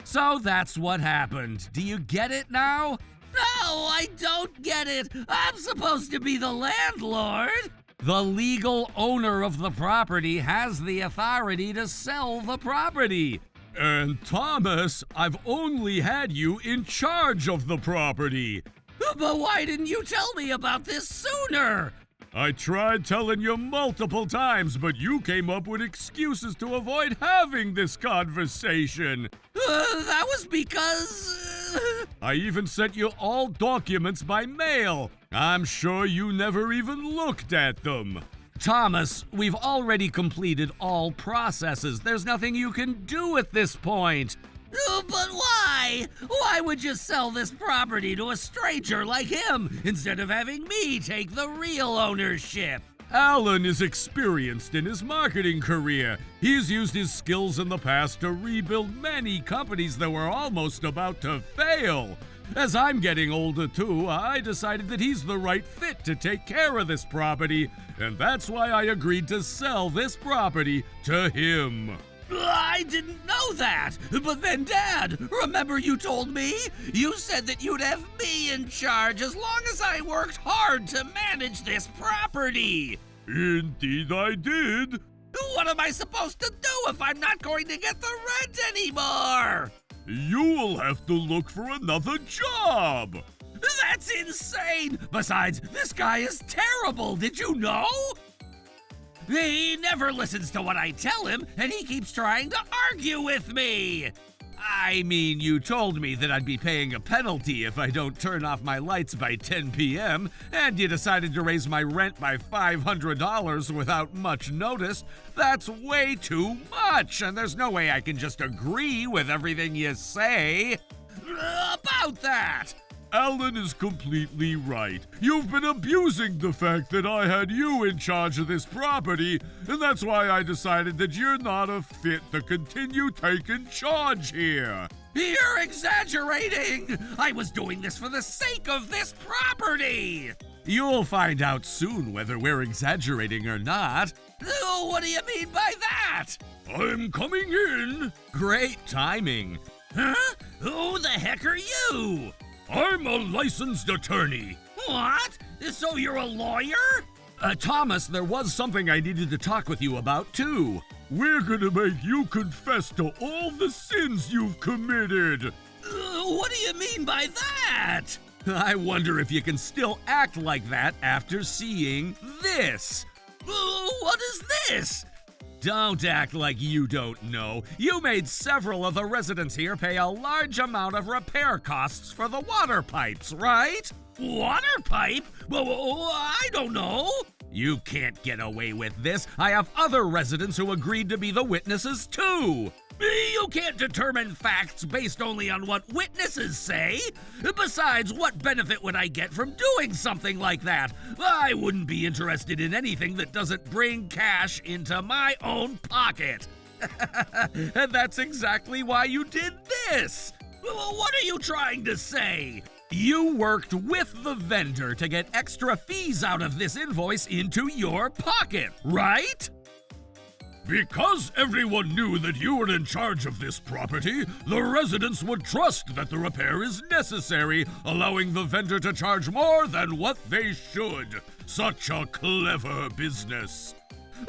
So that's what happened. Do you get it now? No, I don't get it. I'm supposed to be the landlord. The legal owner of the property has the authority to sell the property. And Thomas, I've only had you in charge of the property. But why didn't you tell me about this sooner? I tried telling you multiple times, but you came up with excuses to avoid having this conversation. That was because... I even sent you all documents by mail. I'm sure you never even looked at them. Thomas, we've already completed all processes. There's nothing you can do at this point. But why? Why would you sell this property to a stranger like him instead of having me take the real ownership? Alan is experienced in his marketing career. He's used his skills in the past to rebuild many companies that were almost about to fail. As I'm getting older too, I decided that he's the right fit to take care of this property, and that's why I agreed to sell this property to him. I didn't know that. But then, Dad, remember you told me? You said that you'd have me in charge as long as I worked hard to manage this property. Indeed I did. What am I supposed to do if I'm not going to get the rent anymore? You'll have to look for another job. That's insane. Besides, this guy is terrible. Did you know? He never listens to what I tell him, and he keeps trying to argue with me. I mean, you told me that I'd be paying a penalty if I don't turn off my lights by 10 p.m., and you decided to raise my rent by $500 without much notice. That's way too much, and there's no way I can just agree with everything you say. About that! Alan is completely right. You've been abusing the fact that I had you in charge of this property, and that's why I decided that you're not a fit to continue taking charge here. You're exaggerating! I was doing this for the sake of this property! You'll find out soon whether we're exaggerating or not. Oh, what do you mean by that? I'm coming in. Great timing. Huh? Who the heck are you? I'm a licensed attorney. What? So you're a lawyer? Thomas, there was something I needed to talk with you about, too. We're gonna make you confess to all the sins you've committed. What do you mean by that? I wonder if you can still act like that after seeing this. What is this? Don't act like you don't know. You made several of the residents here pay a large amount of repair costs for the water pipes, right? Water pipe? Well, I don't know. You can't get away with this. I have other residents who agreed to be the witnesses, too. You can't determine facts based only on what witnesses say. Besides, what benefit would I get from doing something like that? I wouldn't be interested in anything that doesn't bring cash into my own pocket. And that's exactly why you did this. What are you trying to say? You worked with the vendor to get extra fees out of this invoice into your pocket, right? Because everyone knew that you were in charge of this property, the residents would trust that the repair is necessary, allowing the vendor to charge more than what they should. Such a clever business.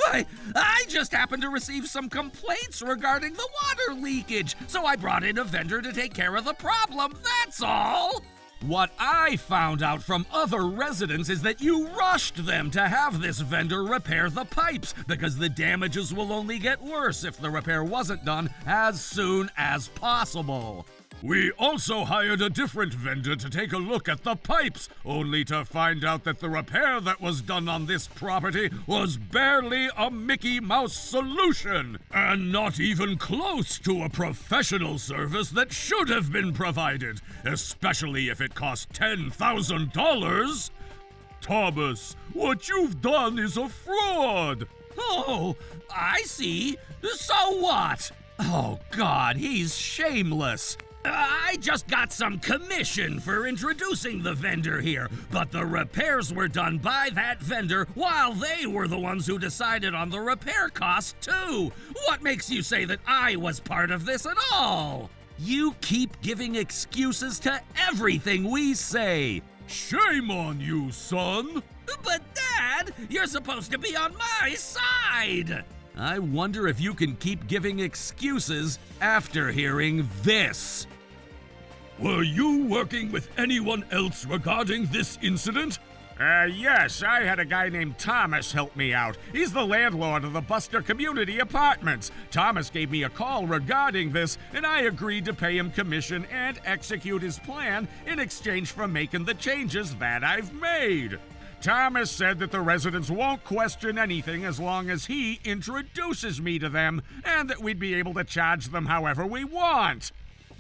I just happened to receive some complaints regarding the water leakage, so I brought in a vendor to take care of the problem, that's all. What I found out from other residents is that you rushed them to have this vendor repair the pipes because the damages will only get worse if the repair wasn't done as soon as possible. We also hired a different vendor to take a look at the pipes, only to find out that the repair that was done on this property was barely a Mickey Mouse solution, and not even close to a professional service that should have been provided, especially if it cost $10,000. Thomas, what you've done is a fraud. Oh, I see. So what? Oh, God, he's shameless. I just got some commission for introducing the vendor here, but the repairs were done by that vendor while they were the ones who decided on the repair cost too. What makes you say that I was part of this at all? You keep giving excuses to everything we say. Shame on you, son. But Dad, you're supposed to be on my side. I wonder if you can keep giving excuses after hearing this. Were you working with anyone else regarding this incident? Yes, I had a guy named Thomas help me out. He's the landlord of the Buster Community Apartments. Thomas gave me a call regarding this, and I agreed to pay him commission and execute his plan in exchange for making the changes that I've made. Thomas said that the residents won't question anything as long as he introduces me to them, and that we'd be able to charge them however we want.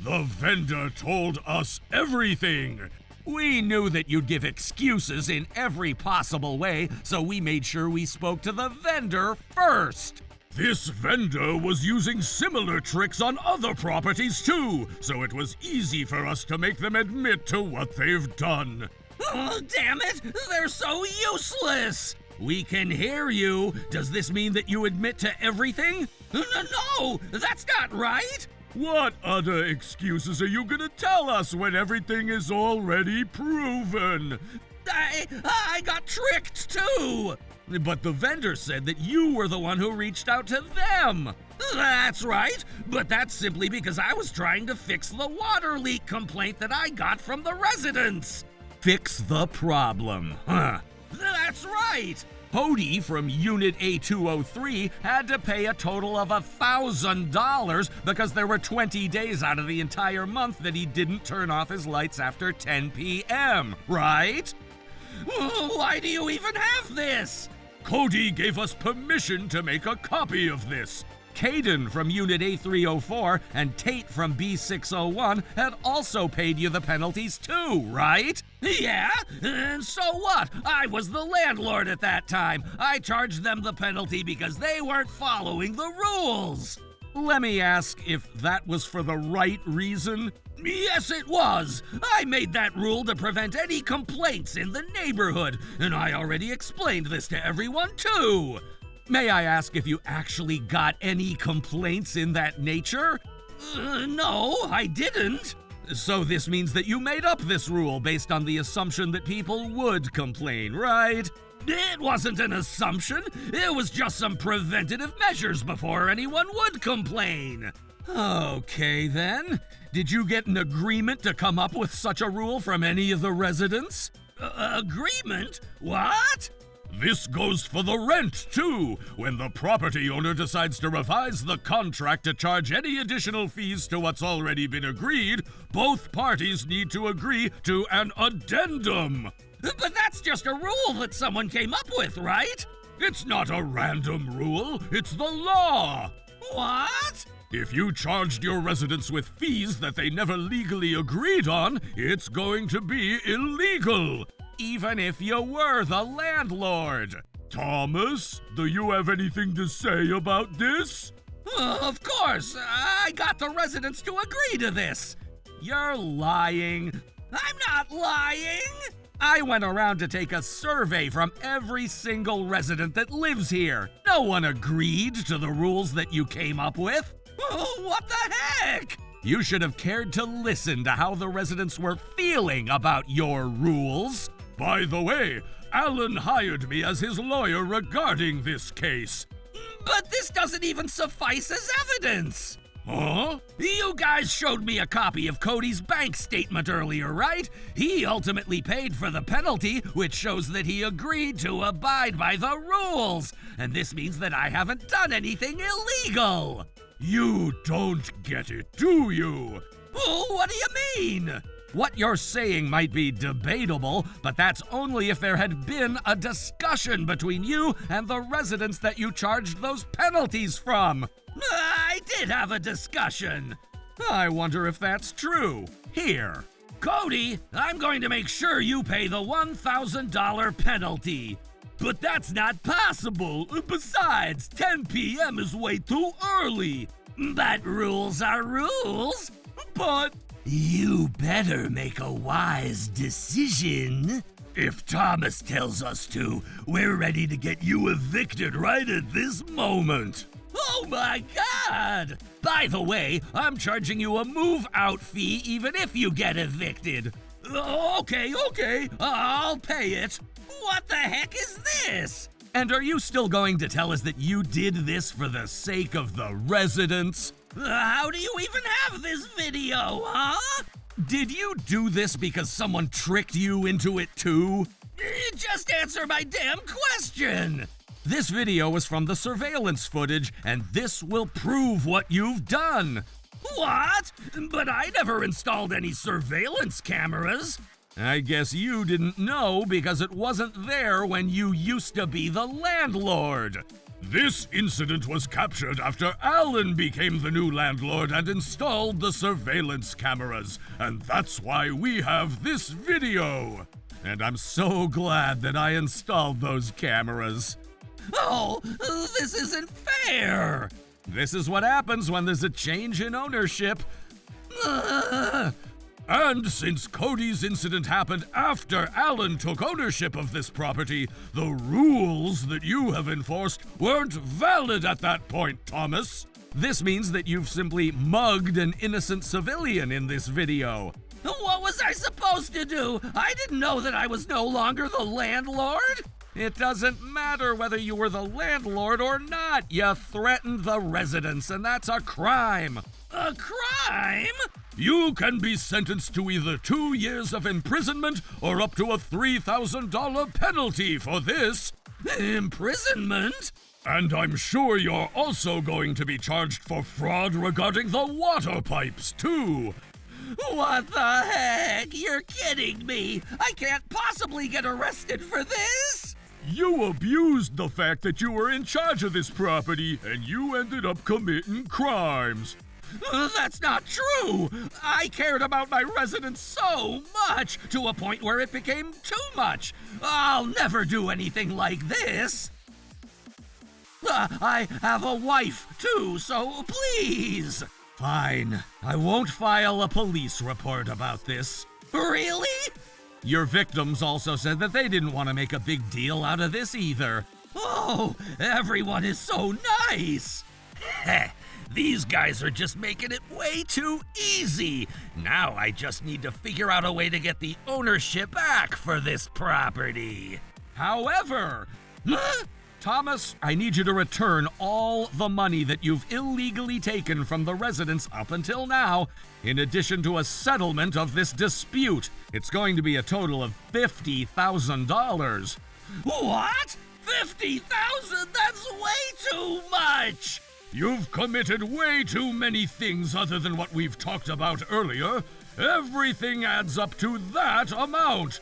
The vendor told us everything. We knew that you'd give excuses in every possible way, so we made sure we spoke to the vendor first. This vendor was using similar tricks on other properties too, so it was easy for us to make them admit to what they've done. Oh, damn it! They're so useless! We can hear you. Does this mean that you admit to everything? No, that's not right! What other excuses are you gonna tell us when everything is already proven? I got tricked too! But the vendor said that you were the one who reached out to them. That's right, but that's simply because I was trying to fix the water leak complaint that I got from the residents. Fix the problem, huh? That's right! Hody from Unit A203 had to pay a total of $1,000 because there were 20 days out of the entire month that he didn't turn off his lights after 10 p.m., right? Why do you even have this? Cody gave us permission to make a copy of this. Caden from Unit A304 and Tate from B601 had also paid you the penalties too, right? Yeah, and so what? I was the landlord at that time. I charged them the penalty because they weren't following the rules. Let me ask if that was for the right reason? Yes, it was. I made that rule to prevent any complaints in the neighborhood, and I already explained this to everyone, too. May I ask if you actually got any complaints in that nature? No, I didn't. So this means that you made up this rule based on the assumption that people would complain, right? It wasn't an assumption. It was just some preventative measures before anyone would complain. Okay, then. Did you get an agreement to come up with such a rule from any of the residents? Agreement? What? This goes for the rent, too. When the property owner decides to revise the contract to charge any additional fees to what's already been agreed, both parties need to agree to an addendum. But that's just a rule that someone came up with, right? It's not a random rule, it's the law. What? If you charged your residents with fees that they never legally agreed on, it's going to be illegal. Even if you were the landlord. Thomas, do you have anything to say about this? Of course. I got the residents to agree to this. You're lying. I'm not lying. I went around to take a survey from every single resident that lives here. No one agreed to the rules that you came up with. What the heck? You should have cared to listen to how the residents were feeling about your rules. By the way, Alan hired me as his lawyer regarding this case. But this doesn't even suffice as evidence. Huh? You guys showed me a copy of Cody's bank statement earlier, right? He ultimately paid for the penalty, which shows that he agreed to abide by the rules. And this means that I haven't done anything illegal. You don't get it, do you? What do you mean? What you're saying might be debatable, but that's only if there had been a discussion between you and the residents that you charged those penalties from. I did have a discussion. I wonder if that's true. Here. Cody, I'm going to make sure you pay the $1,000 penalty. But that's not possible. Besides, 10 p.m. is way too early. But rules are rules. But you better make a wise decision. If Thomas tells us to, we're ready to get you evicted right at this moment. Oh my God! By the way, I'm charging you a move-out fee even if you get evicted. Okay, I'll pay it. What the heck is this? And are you still going to tell us that you did this for the sake of the residents? How do you even have this video, huh? Did you do this because someone tricked you into it too? Just answer my damn question! This video was from the surveillance footage, and this will prove what you've done. What? But I never installed any surveillance cameras. I guess you didn't know because it wasn't there when you used to be the landlord. This incident was captured after Alan became the new landlord and installed the surveillance cameras, and that's why we have this video. And I'm so glad that I installed those cameras. Oh, this isn't fair. This is what happens when there's a change in ownership. And since Cody's incident happened after Alan took ownership of this property, the rules that you have enforced weren't valid at that point, Thomas. This means that you've simply mugged an innocent civilian in this video. What was I supposed to do? I didn't know that I was no longer the landlord. It doesn't matter whether you were the landlord or not. You threatened the residents, and that's a crime. A crime? You can be sentenced to either 2 years of imprisonment or up to a $3,000 penalty for this. Imprisonment? And I'm sure you're also going to be charged for fraud regarding the water pipes, too. What the heck? You're kidding me. I can't possibly get arrested for this. You abused the fact that you were in charge of this property, and you ended up committing crimes. That's not true! I cared about my residents so much, to a point where it became too much. I'll never do anything like this. I have a wife, too, so please. Fine. I won't file a police report about this. Really? Your victims also said that they didn't want to make a big deal out of this either. Oh, everyone is so nice. These guys are just making it way too easy. Now I just need to figure out a way to get the ownership back for this property. However, Thomas, I need you to return all the money that you've illegally taken from the residents up until now, in addition to a settlement of this dispute. It's going to be a total of $50,000. What? 50,000? That's way too much. You've committed way too many things other than what we've talked about earlier. Everything adds up to that amount.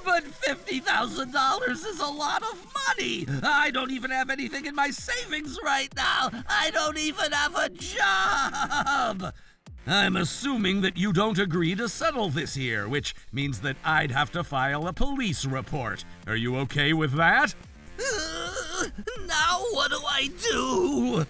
But $50,000 is a lot of money. I don't even have anything in my savings right now. I don't even have a job. I'm assuming that you don't agree to settle this here, which means that I'd have to file a police report. Are you okay with that? Now what do I do?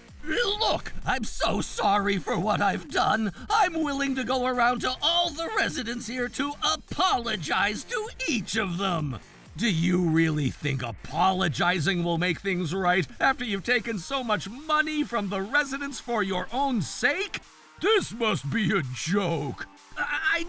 Look, I'm so sorry for what I've done. I'm willing to go around to all the residents here to apologize to each of them. Do you really think apologizing will make things right after you've taken so much money from the residents for your own sake? This must be a joke. I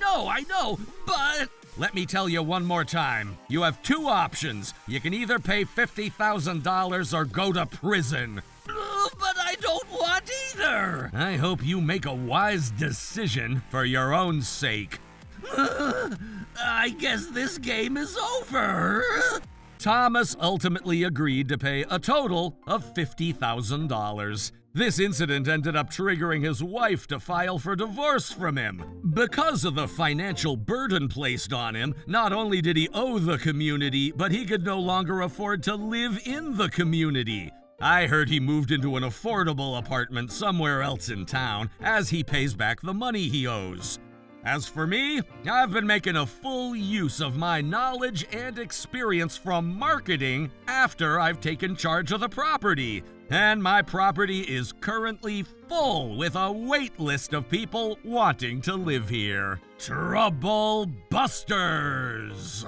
know, but... Let me tell you one more time. You have two options. You can either pay $50,000 or go to prison. But I don't want either. I hope you make a wise decision for your own sake. I guess this game is over. Thomas ultimately agreed to pay a total of $50,000. This incident ended up triggering his wife to file for divorce from him. Because of the financial burden placed on him, not only did he owe the community, but he could no longer afford to live in the community. I heard he moved into an affordable apartment somewhere else in town as he pays back the money he owes. As for me, I've been making a full use of my knowledge and experience from marketing after I've taken charge of the property. And my property is currently full with a wait list of people wanting to live here. Trouble Busters!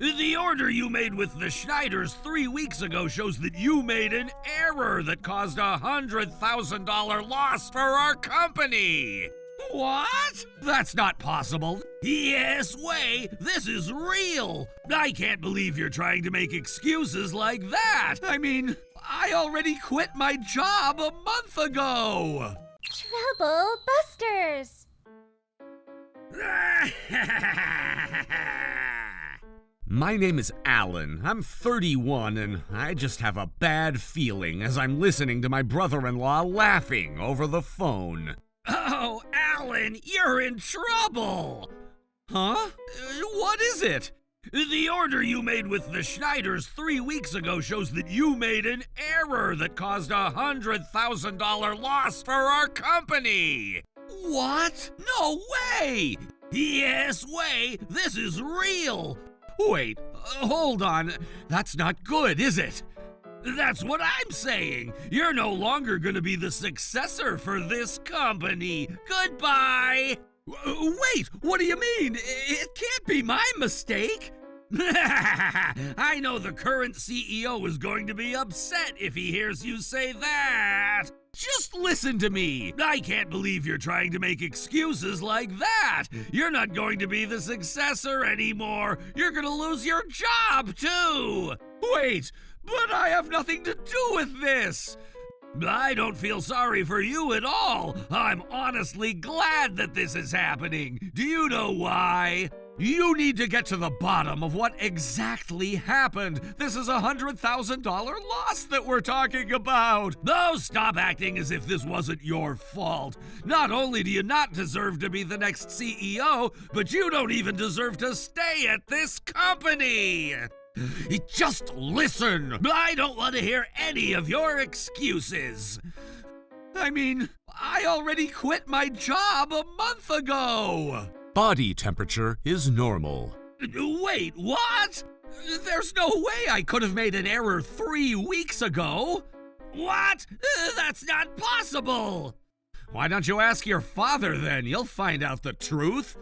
The order you made with the Schneiders 3 weeks ago shows that you made an error that caused a $100,000 loss for our company. What? That's not possible. Yes way, this is real. I can't believe you're trying to make excuses like that. I mean, I already quit my job a month ago. Trouble Busters! My name is Alan. I'm 31, and I just have a bad feeling as I'm listening to my brother-in-law laughing over the phone. Oh, Alan, you're in trouble. Huh? What is it? The order you made with the Schneiders 3 weeks ago shows that you made an error that caused a $100,000 loss for our company. What? No way! Yes way, this is real. Wait, hold on. That's not good, is it? That's what I'm saying. You're no longer going to be the successor for this company. Goodbye. Wait, what do you mean? It can't be my mistake. I know the current CEO is going to be upset if he hears you say that. Just listen to me. I can't believe you're trying to make excuses like that. You're not going to be the successor anymore. You're going to lose your job, too. Wait, but I have nothing to do with this. I don't feel sorry for you at all. I'm honestly glad that this is happening. Do you know why? You need to get to the bottom of what exactly happened. This is a $100,000 loss that we're talking about. No, stop acting as if this wasn't your fault. Not only do you not deserve to be the next CEO, but you don't even deserve to stay at this company. Just listen. I don't want to hear any of your excuses. I mean, I already quit my job a month ago. Body temperature is normal. Wait, what? There's no way I could have made an error 3 weeks ago. What? That's not possible. Why don't you ask your father then? You'll find out the truth.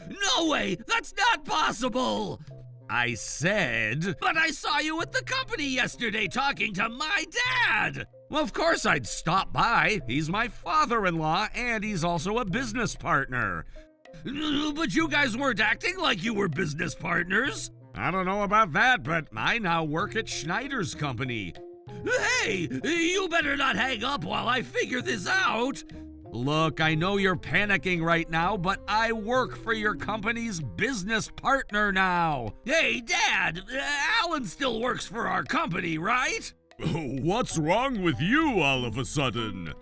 No way, that's not possible. I said... But I saw you at the company yesterday talking to my dad. Well, of course I'd stop by. He's my father-in-law, and he's also a business partner. But you guys weren't acting like you were business partners. I don't know about that, but I now work at Schneider's company. Hey, you better not hang up while I figure this out. Look, I know you're panicking right now, but I work for your company's business partner now. Hey, Dad, Alan still works for our company, right? What's wrong with you all of a sudden?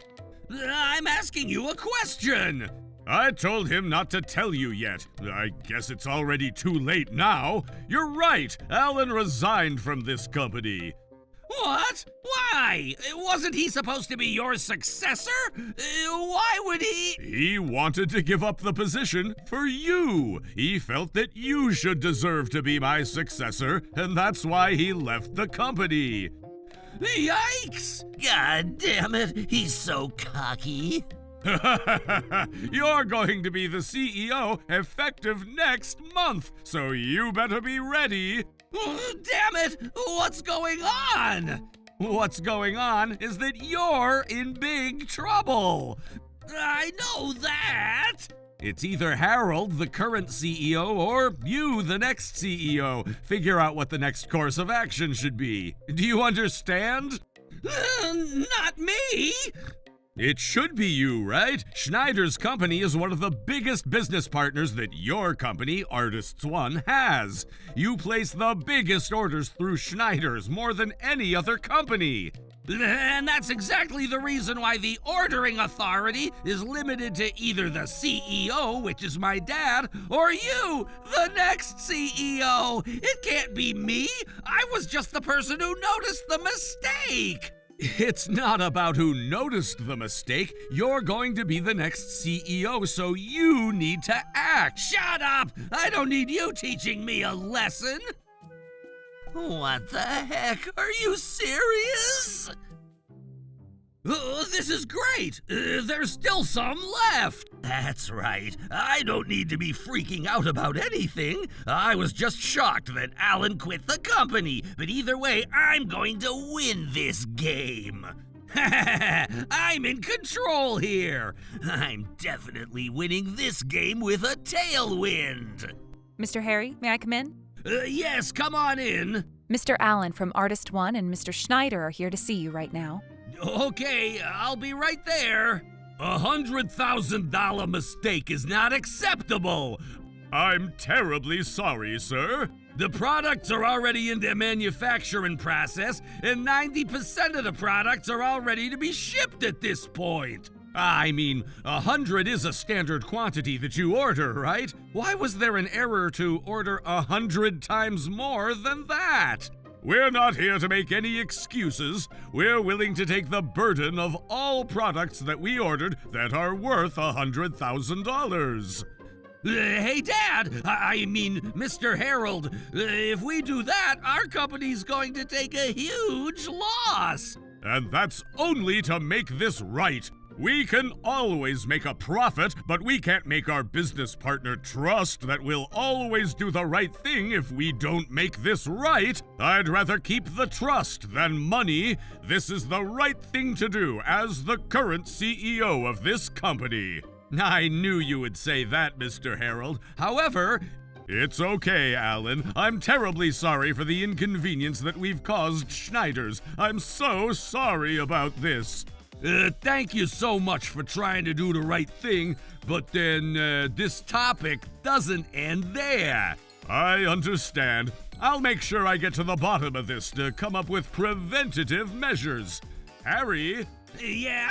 I'm asking you a question. I told him not to tell you yet. I guess it's already too late now. You're right. Alan resigned from this company. What? Why? Wasn't he supposed to be your successor? Why would he? He wanted to give up the position for you. He felt that you should deserve to be my successor, and that's why he left the company. Yikes! God damn it, he's so cocky. You're going to be the CEO effective next month, so you better be ready. Damn it! What's going on? What's going on is that you're in big trouble. I know that. It's either Harold, the current CEO, or you, the next CEO. Figure out what the next course of action should be. Do you understand? Not me. It should be you, right? Schneider's company is one of the biggest business partners that your company, Artists One, has. You place the biggest orders through Schneider's more than any other company. And that's exactly the reason why the ordering authority is limited to either the CEO, which is my dad, or you, the next CEO. It can't be me. I was just the person who noticed the mistake. It's not about who noticed the mistake. You're going to be the next CEO, so you need to act. Shut up! I don't need you teaching me a lesson. What the heck? Are you serious? This is great! There's still some left! That's right. I don't need to be freaking out about anything. I was just shocked that Alan quit the company, but either way, I'm going to win this game. I'm in control here. I'm definitely winning this game with a tailwind. Mr. Harry, may I come in? Yes, come on in. Mr. Allen from Artist One and Mr. Schneider are here to see you right now. Okay, I'll be right there. $100,000 mistake is not acceptable. I'm terribly sorry, sir. The products are already in their manufacturing process, and 90% of the products are all ready to be shipped at this point. I mean, 100 is a standard quantity that you order, right? Why was there an error to order 100 times more than that? We're not here to make any excuses. We're willing to take the burden of all products that we ordered that are worth $100,000. Hey, Dad! I mean, Mr. Harold, if we do that, our company's going to take a huge loss. And that's only to make this right. We can always make a profit, but we can't make our business partner trust that we'll always do the right thing if we don't make this right. I'd rather keep the trust than money. This is the right thing to do as the current CEO of this company. I knew you would say that, Mr. Harold. However, it's okay, Alan. I'm terribly sorry for the inconvenience that we've caused Schneider's. I'm so sorry about this. Thank you so much for trying to do the right thing, but then this topic doesn't end there. I understand. I'll make sure I get to the bottom of this to come up with preventative measures. Harry, Yeah?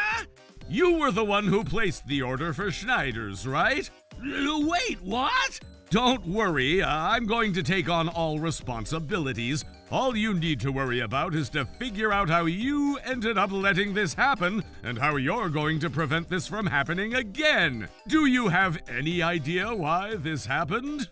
you were the one who placed the order for Schneider's, right? Wait, what? Don't worry, I'm going to take on all responsibilities. All you need to worry about is to figure out how you ended up letting this happen and how you're going to prevent this from happening again. Do you have any idea why this happened?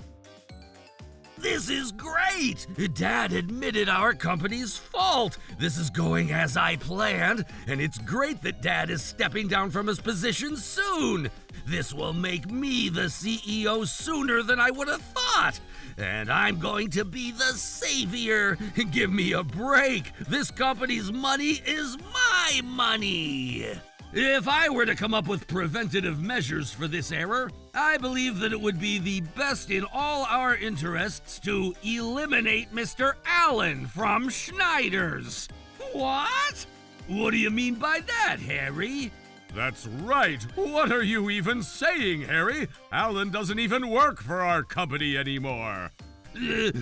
This is great! Dad admitted our company's fault. This is going as I planned, and it's great that Dad is stepping down from his position soon. This will make me the CEO sooner than I would have thought. And I'm going to be the savior. Give me a break. This company's money is my money. If I were to come up with preventative measures for this error, I believe that it would be the best in all our interests to eliminate Mr. Allen from Schneider's. What? What do you mean by that, Harry? That's right. What are you even saying, Harry? Alan doesn't even work for our company anymore.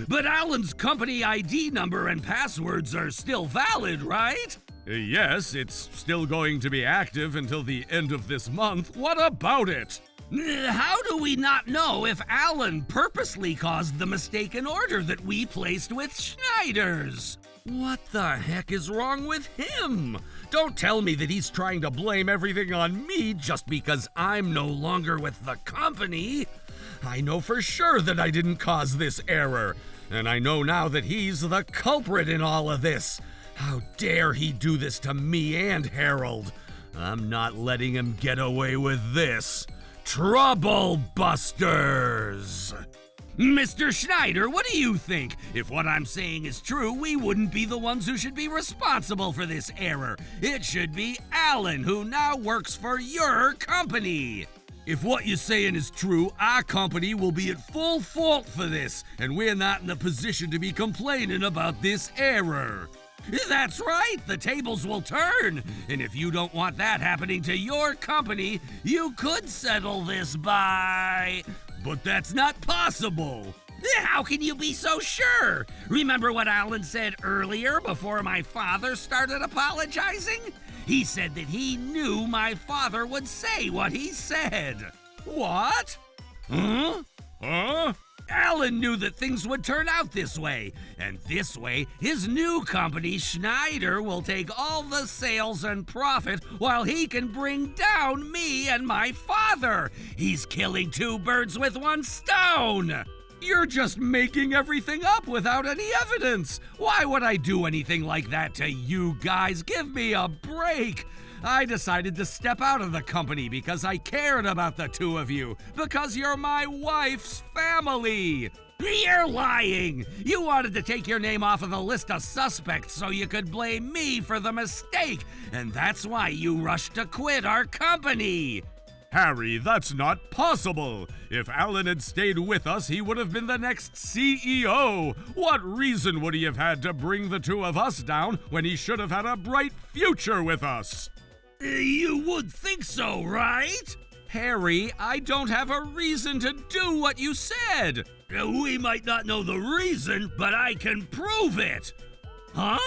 But Allen's company ID number and passwords are still valid, right? Yes, it's still going to be active until the end of this month. What about it? How do we not know if Allen purposely caused the mistaken order that we placed with Schneider's? What the heck is wrong with him? Don't tell me that he's trying to blame everything on me just because I'm no longer with the company. I know for sure that I didn't cause this error, and I know now that he's the culprit in all of this. How dare he do this to me and Harold? I'm not letting him get away with this. Trouble Busters! Mr. Schneider, what do you think? If what I'm saying is true, we wouldn't be the ones who should be responsible for this error. It should be Alan, who now works for your company. If what you're saying is true, our company will be at full fault for this, and we're not in a position to be complaining about this error. That's right, the tables will turn. And if you don't want that happening to your company, you could settle this by... But that's not possible. How can you be so sure? Remember what Alan said earlier before my father started apologizing? He said that he knew my father would say what he said. What? Huh? Alan knew that things would turn out this way, and this way, his new company, Schneider, will take all the sales and profit while he can bring down me and my father. He's killing two birds with one stone. You're just making everything up without any evidence. Why would I do anything like that to you guys? Give me a break. I decided to step out of the company because I cared about the two of you, because you're my wife's family. You're lying! You wanted to take your name off of the list of suspects so you could blame me for the mistake, and that's why you rushed to quit our company. Harry, that's not possible. If Alan had stayed with us, he would have been the next CEO. What reason would he have had to bring the two of us down when he should have had a bright future with us? You would think so, right? Harry, I don't have a reason to do what you said. We might not know the reason, but I can prove it. Huh?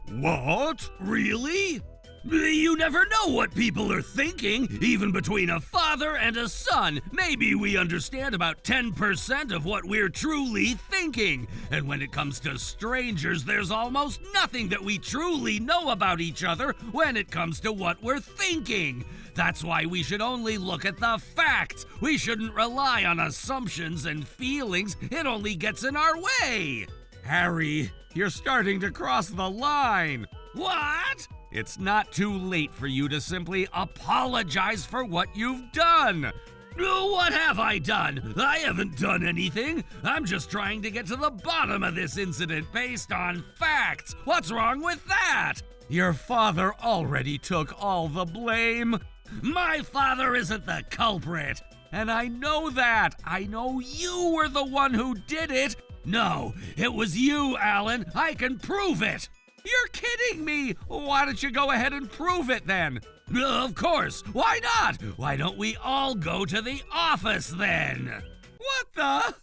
What? Really? You never know what people are thinking, even between a father and a son. Maybe we understand about 10% of what we're truly thinking. And when it comes to strangers, there's almost nothing that we truly know about each other when it comes to what we're thinking. That's why we should only look at the facts. We shouldn't rely on assumptions and feelings. It only gets in our way. Harry, you're starting to cross the line. What? It's not too late for you to simply apologize for what you've done. What have I done? I haven't done anything. I'm just trying to get to the bottom of this incident based on facts. What's wrong with that? Your father already took all the blame. My father isn't the culprit. And I know that. I know you were the one who did it. No, it was you, Alan. I can prove it. You're kidding me! Why don't you go ahead and prove it then? Of course, why not? Why don't we all go to the office then? What the?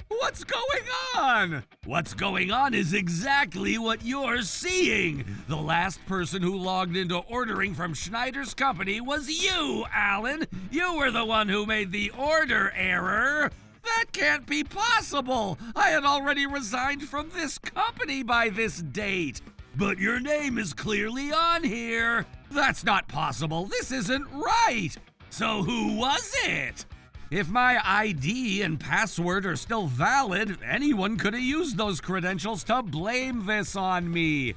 What's going on? What's going on is exactly what you're seeing. The last person who logged into ordering from Schneider's company was you, Alan. You were the one who made the order error. That can't be possible. I had already resigned from this company by this date. But your name is clearly on here. That's not possible. This isn't right. So who was it? If my ID and password are still valid, anyone could have used those credentials to blame this on me.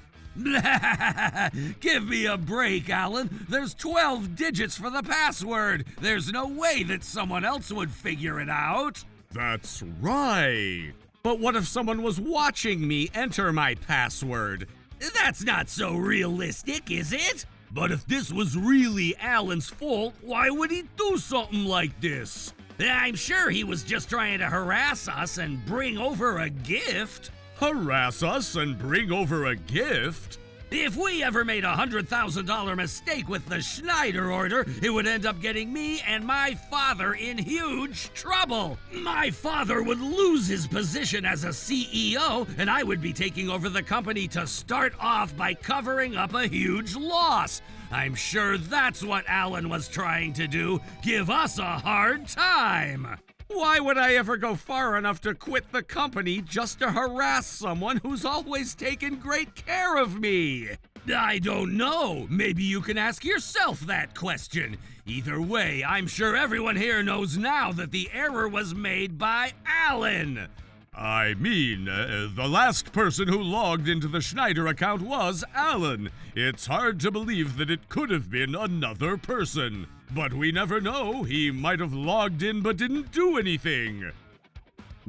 Give me a break, Alan. There's 12 digits for the password. There's no way that someone else would figure it out. That's right. But what if someone was watching me enter my password? That's not so realistic, is it? But if this was really Alan's fault, why would he do something like this? I'm sure he was just trying to harass us and bring over a gift. Harass us and bring over a gift? If we ever made a $100,000 mistake with the Schneider order, it would end up getting me and my father in huge trouble. My father would lose his position as a CEO, and I would be taking over the company to start off by covering up a huge loss. I'm sure that's what Alan was trying to do, give us a hard time. Why would I ever go far enough to quit the company just to harass someone who's always taken great care of me? I don't know. Maybe you can ask yourself that question. Either way, I'm sure everyone here knows now that the error was made by Alan. I mean, the last person who logged into the Schneider account was Alan. It's hard to believe that it could have been another person. But we never know. He might have logged in but didn't do anything.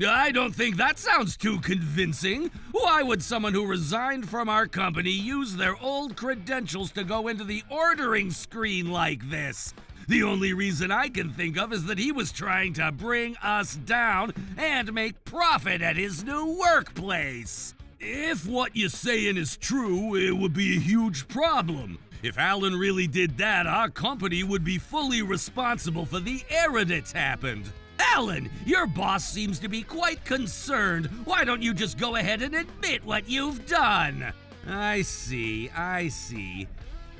I don't think that sounds too convincing. Why would someone who resigned from our company use their old credentials to go into the ordering screen like this? The only reason I can think of is that he was trying to bring us down and make profit at his new workplace. If what you're saying is true, it would be a huge problem. If Alan really did that, our company would be fully responsible for the error that's happened. Alan, your boss seems to be quite concerned. Why don't you just go ahead and admit what you've done? I see.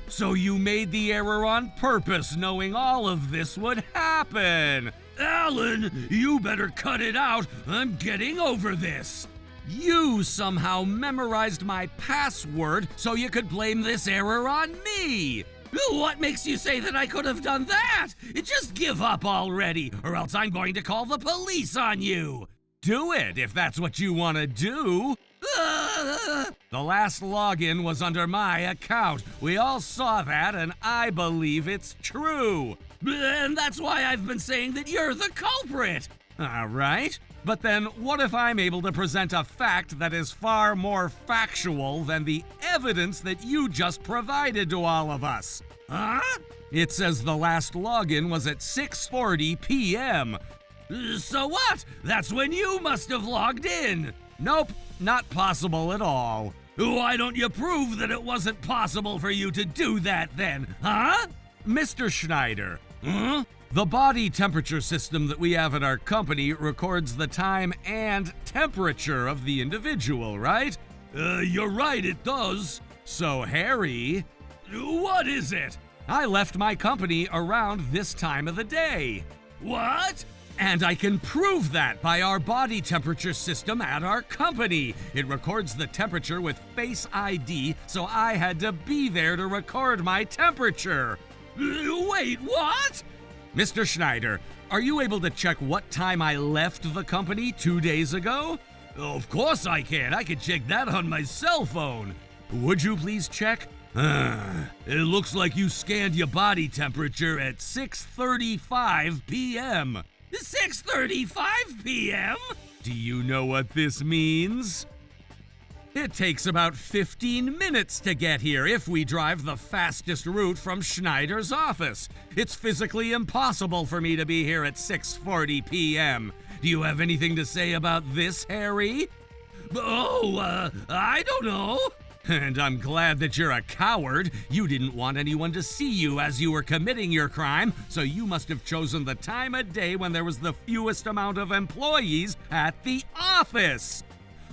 So you made the error on purpose, knowing all of this would happen. Alan, you better cut it out. I'm getting over this. You somehow memorized my password so you could blame this error on me. What makes you say that I could have done that? Just give up already, or else I'm going to call the police on you. Do it if that's what you want to do. The last login was under my account. We all saw that, and I believe it's true. And that's why I've been saying that you're the culprit. All right. But then what if I'm able to present a fact that is far more factual than the evidence that you just provided to all of us? Huh? It says the last login was at 6:40 p.m. So what? That's when you must have logged in. Nope, not possible at all. Why don't you prove that it wasn't possible for you to do that then, huh? Mr. Schneider. Huh? The body temperature system that we have at our company records the time and temperature of the individual, right? You're right, it does. So, Harry... What is it? I left my company around this time of the day. What? And I can prove that by our body temperature system at our company. It records the temperature with Face ID, so I had to be there to record my temperature. Wait, what? Mr. Schneider, are you able to check what time I left the company 2 days ago? Of course I can. I can check that on my cell phone. Would you please check? It looks like you scanned your body temperature at 6:35 p.m. 6:35 p.m.? Do you know what this means? It takes about 15 minutes to get here if we drive the fastest route from Schneider's office. It's physically impossible for me to be here at 6:40 p.m. Do you have anything to say about this, Harry? I don't know. And I'm glad that you're a coward. You didn't want anyone to see you as you were committing your crime, so you must have chosen the time of day when there was the fewest amount of employees at the office.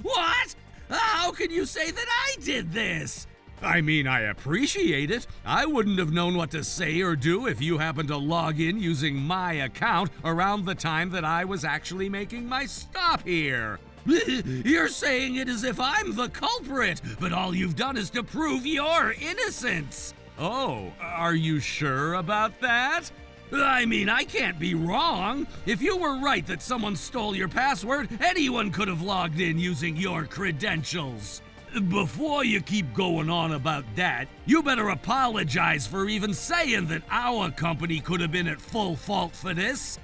What? How can you say that I did this? I mean, I appreciate it. I wouldn't have known what to say or do if you happened to log in using my account around the time that I was actually making my stop here. You're saying it as if I'm the culprit, but all you've done is to prove your innocence. Oh, are you sure about that? I mean, I can't be wrong. If you were right that someone stole your password, anyone could have logged in using your credentials. Before you keep going on about that, you better apologize for even saying that our company could have been at full fault for this.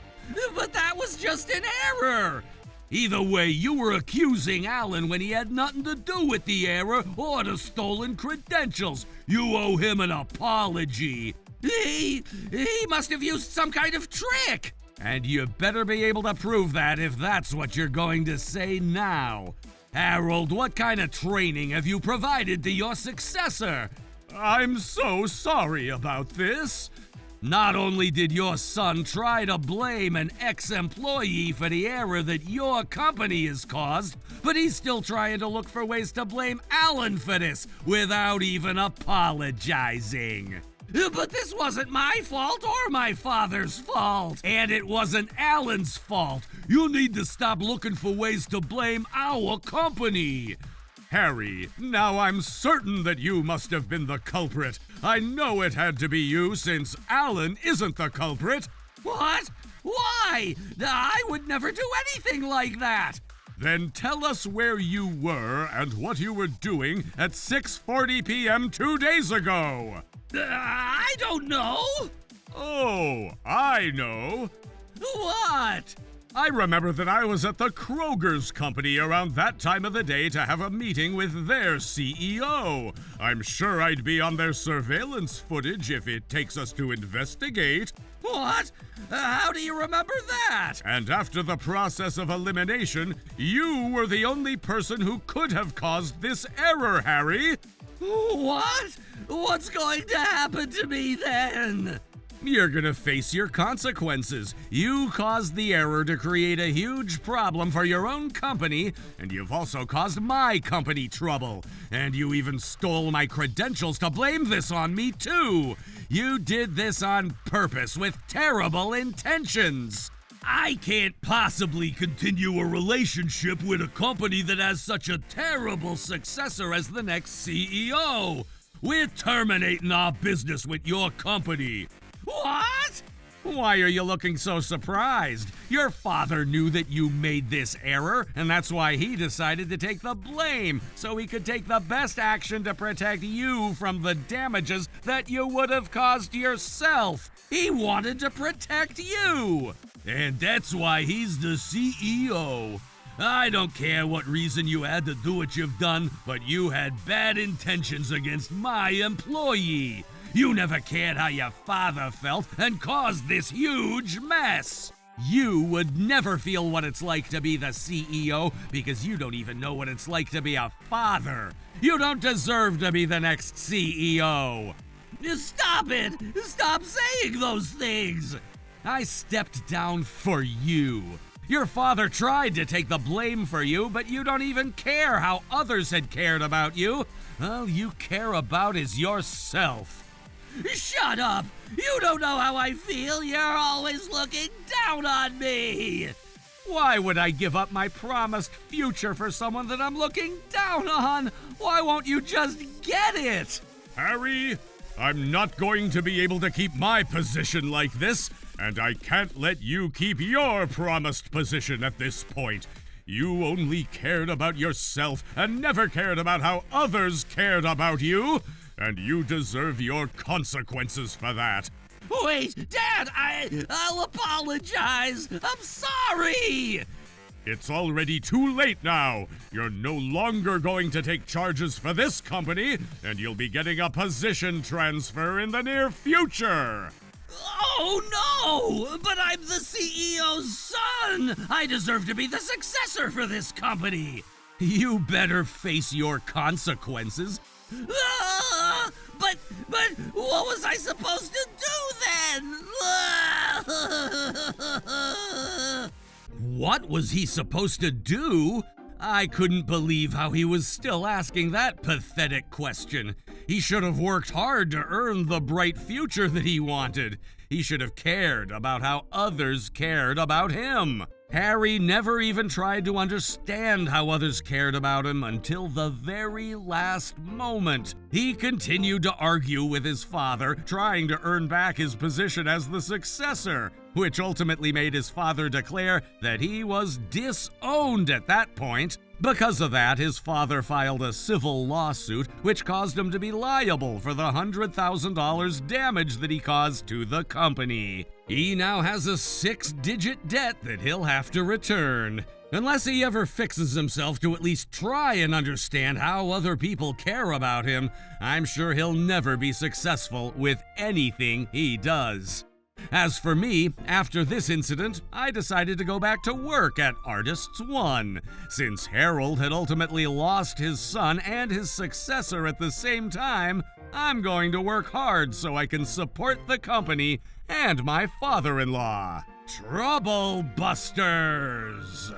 But that was just an error. Either way, you were accusing Alan when he had nothing to do with the error or the stolen credentials. You owe him an apology. He must have used some kind of trick. And you better be able to prove that if that's what you're going to say now. Harold, what kind of training have you provided to your successor? I'm so sorry about this. Not only did your son try to blame an ex-employee for the error that your company has caused, but he's still trying to look for ways to blame Alan for this without even apologizing. But this wasn't my fault or my father's fault. And it wasn't Alan's fault. You need to stop looking for ways to blame our company. Harry, now I'm certain that you must have been the culprit. I know it had to be you since Alan isn't the culprit. What? Why? I would never do anything like that. Then tell us where you were and what you were doing at 6:40 p.m. 2 days ago. I don't know. Oh, I know. What? I remember that I was at the Kroger's company around that time of the day to have a meeting with their CEO. I'm sure I'd be on their surveillance footage if it takes us to investigate. What? How do you remember that? And after the process of elimination, you were the only person who could have caused this error, Harry. What? What's going to happen to me then? You're gonna face your consequences. You caused the error to create a huge problem for your own company, and you've also caused my company trouble. And you even stole my credentials to blame this on me, too. You did this on purpose with terrible intentions. I can't possibly continue a relationship with a company that has such a terrible successor as the next CEO. We're terminating our business with your company. What? Why are you looking so surprised? Your father knew that you made this error, and that's why he decided to take the blame, so he could take the best action to protect you from the damages that you would have caused yourself. He wanted to protect you. And that's why he's the CEO. I don't care what reason you had to do what you've done, but you had bad intentions against my employee. You never cared how your father felt and caused this huge mess. You would never feel what it's like to be the CEO because you don't even know what it's like to be a father. You don't deserve to be the next CEO. Stop it! Stop saying those things! I stepped down for you. Your father tried to take the blame for you, but you don't even care how others had cared about you. All you care about is yourself. Shut up! You don't know how I feel. You're always looking down on me. Why would I give up my promised future for someone that I'm looking down on? Why won't you just get it? Harry, I'm not going to be able to keep my position like this, and I can't let you keep your promised position at this point. You only cared about yourself and never cared about how others cared about you, and you deserve your consequences for that. Wait, Dad, I'll apologize. I'm sorry. It's already too late now. You're no longer going to take charges for this company, and you'll be getting a position transfer in the near future. Oh, no! But I'm the CEO's son! I deserve to be the successor for this company! You better face your consequences. But what was I supposed to do then? What was he supposed to do? I couldn't believe how he was still asking that pathetic question. He should have worked hard to earn the bright future that he wanted. He should have cared about how others cared about him. Harry never even tried to understand how others cared about him until the very last moment. He continued to argue with his father, trying to earn back his position as the successor, which ultimately made his father declare that he was disowned at that point. Because of that, his father filed a civil lawsuit, which caused him to be liable for the $100,000 damage that he caused to the company. He now has a 6-digit debt that he'll have to return. Unless he ever fixes himself to at least try and understand how other people care about him, I'm sure he'll never be successful with anything he does. As for me, after this incident, I decided to go back to work at Artists One. Since Harold had ultimately lost his son and his successor at the same time, I'm going to work hard so I can support the company and my father-in-law. Trouble Busters!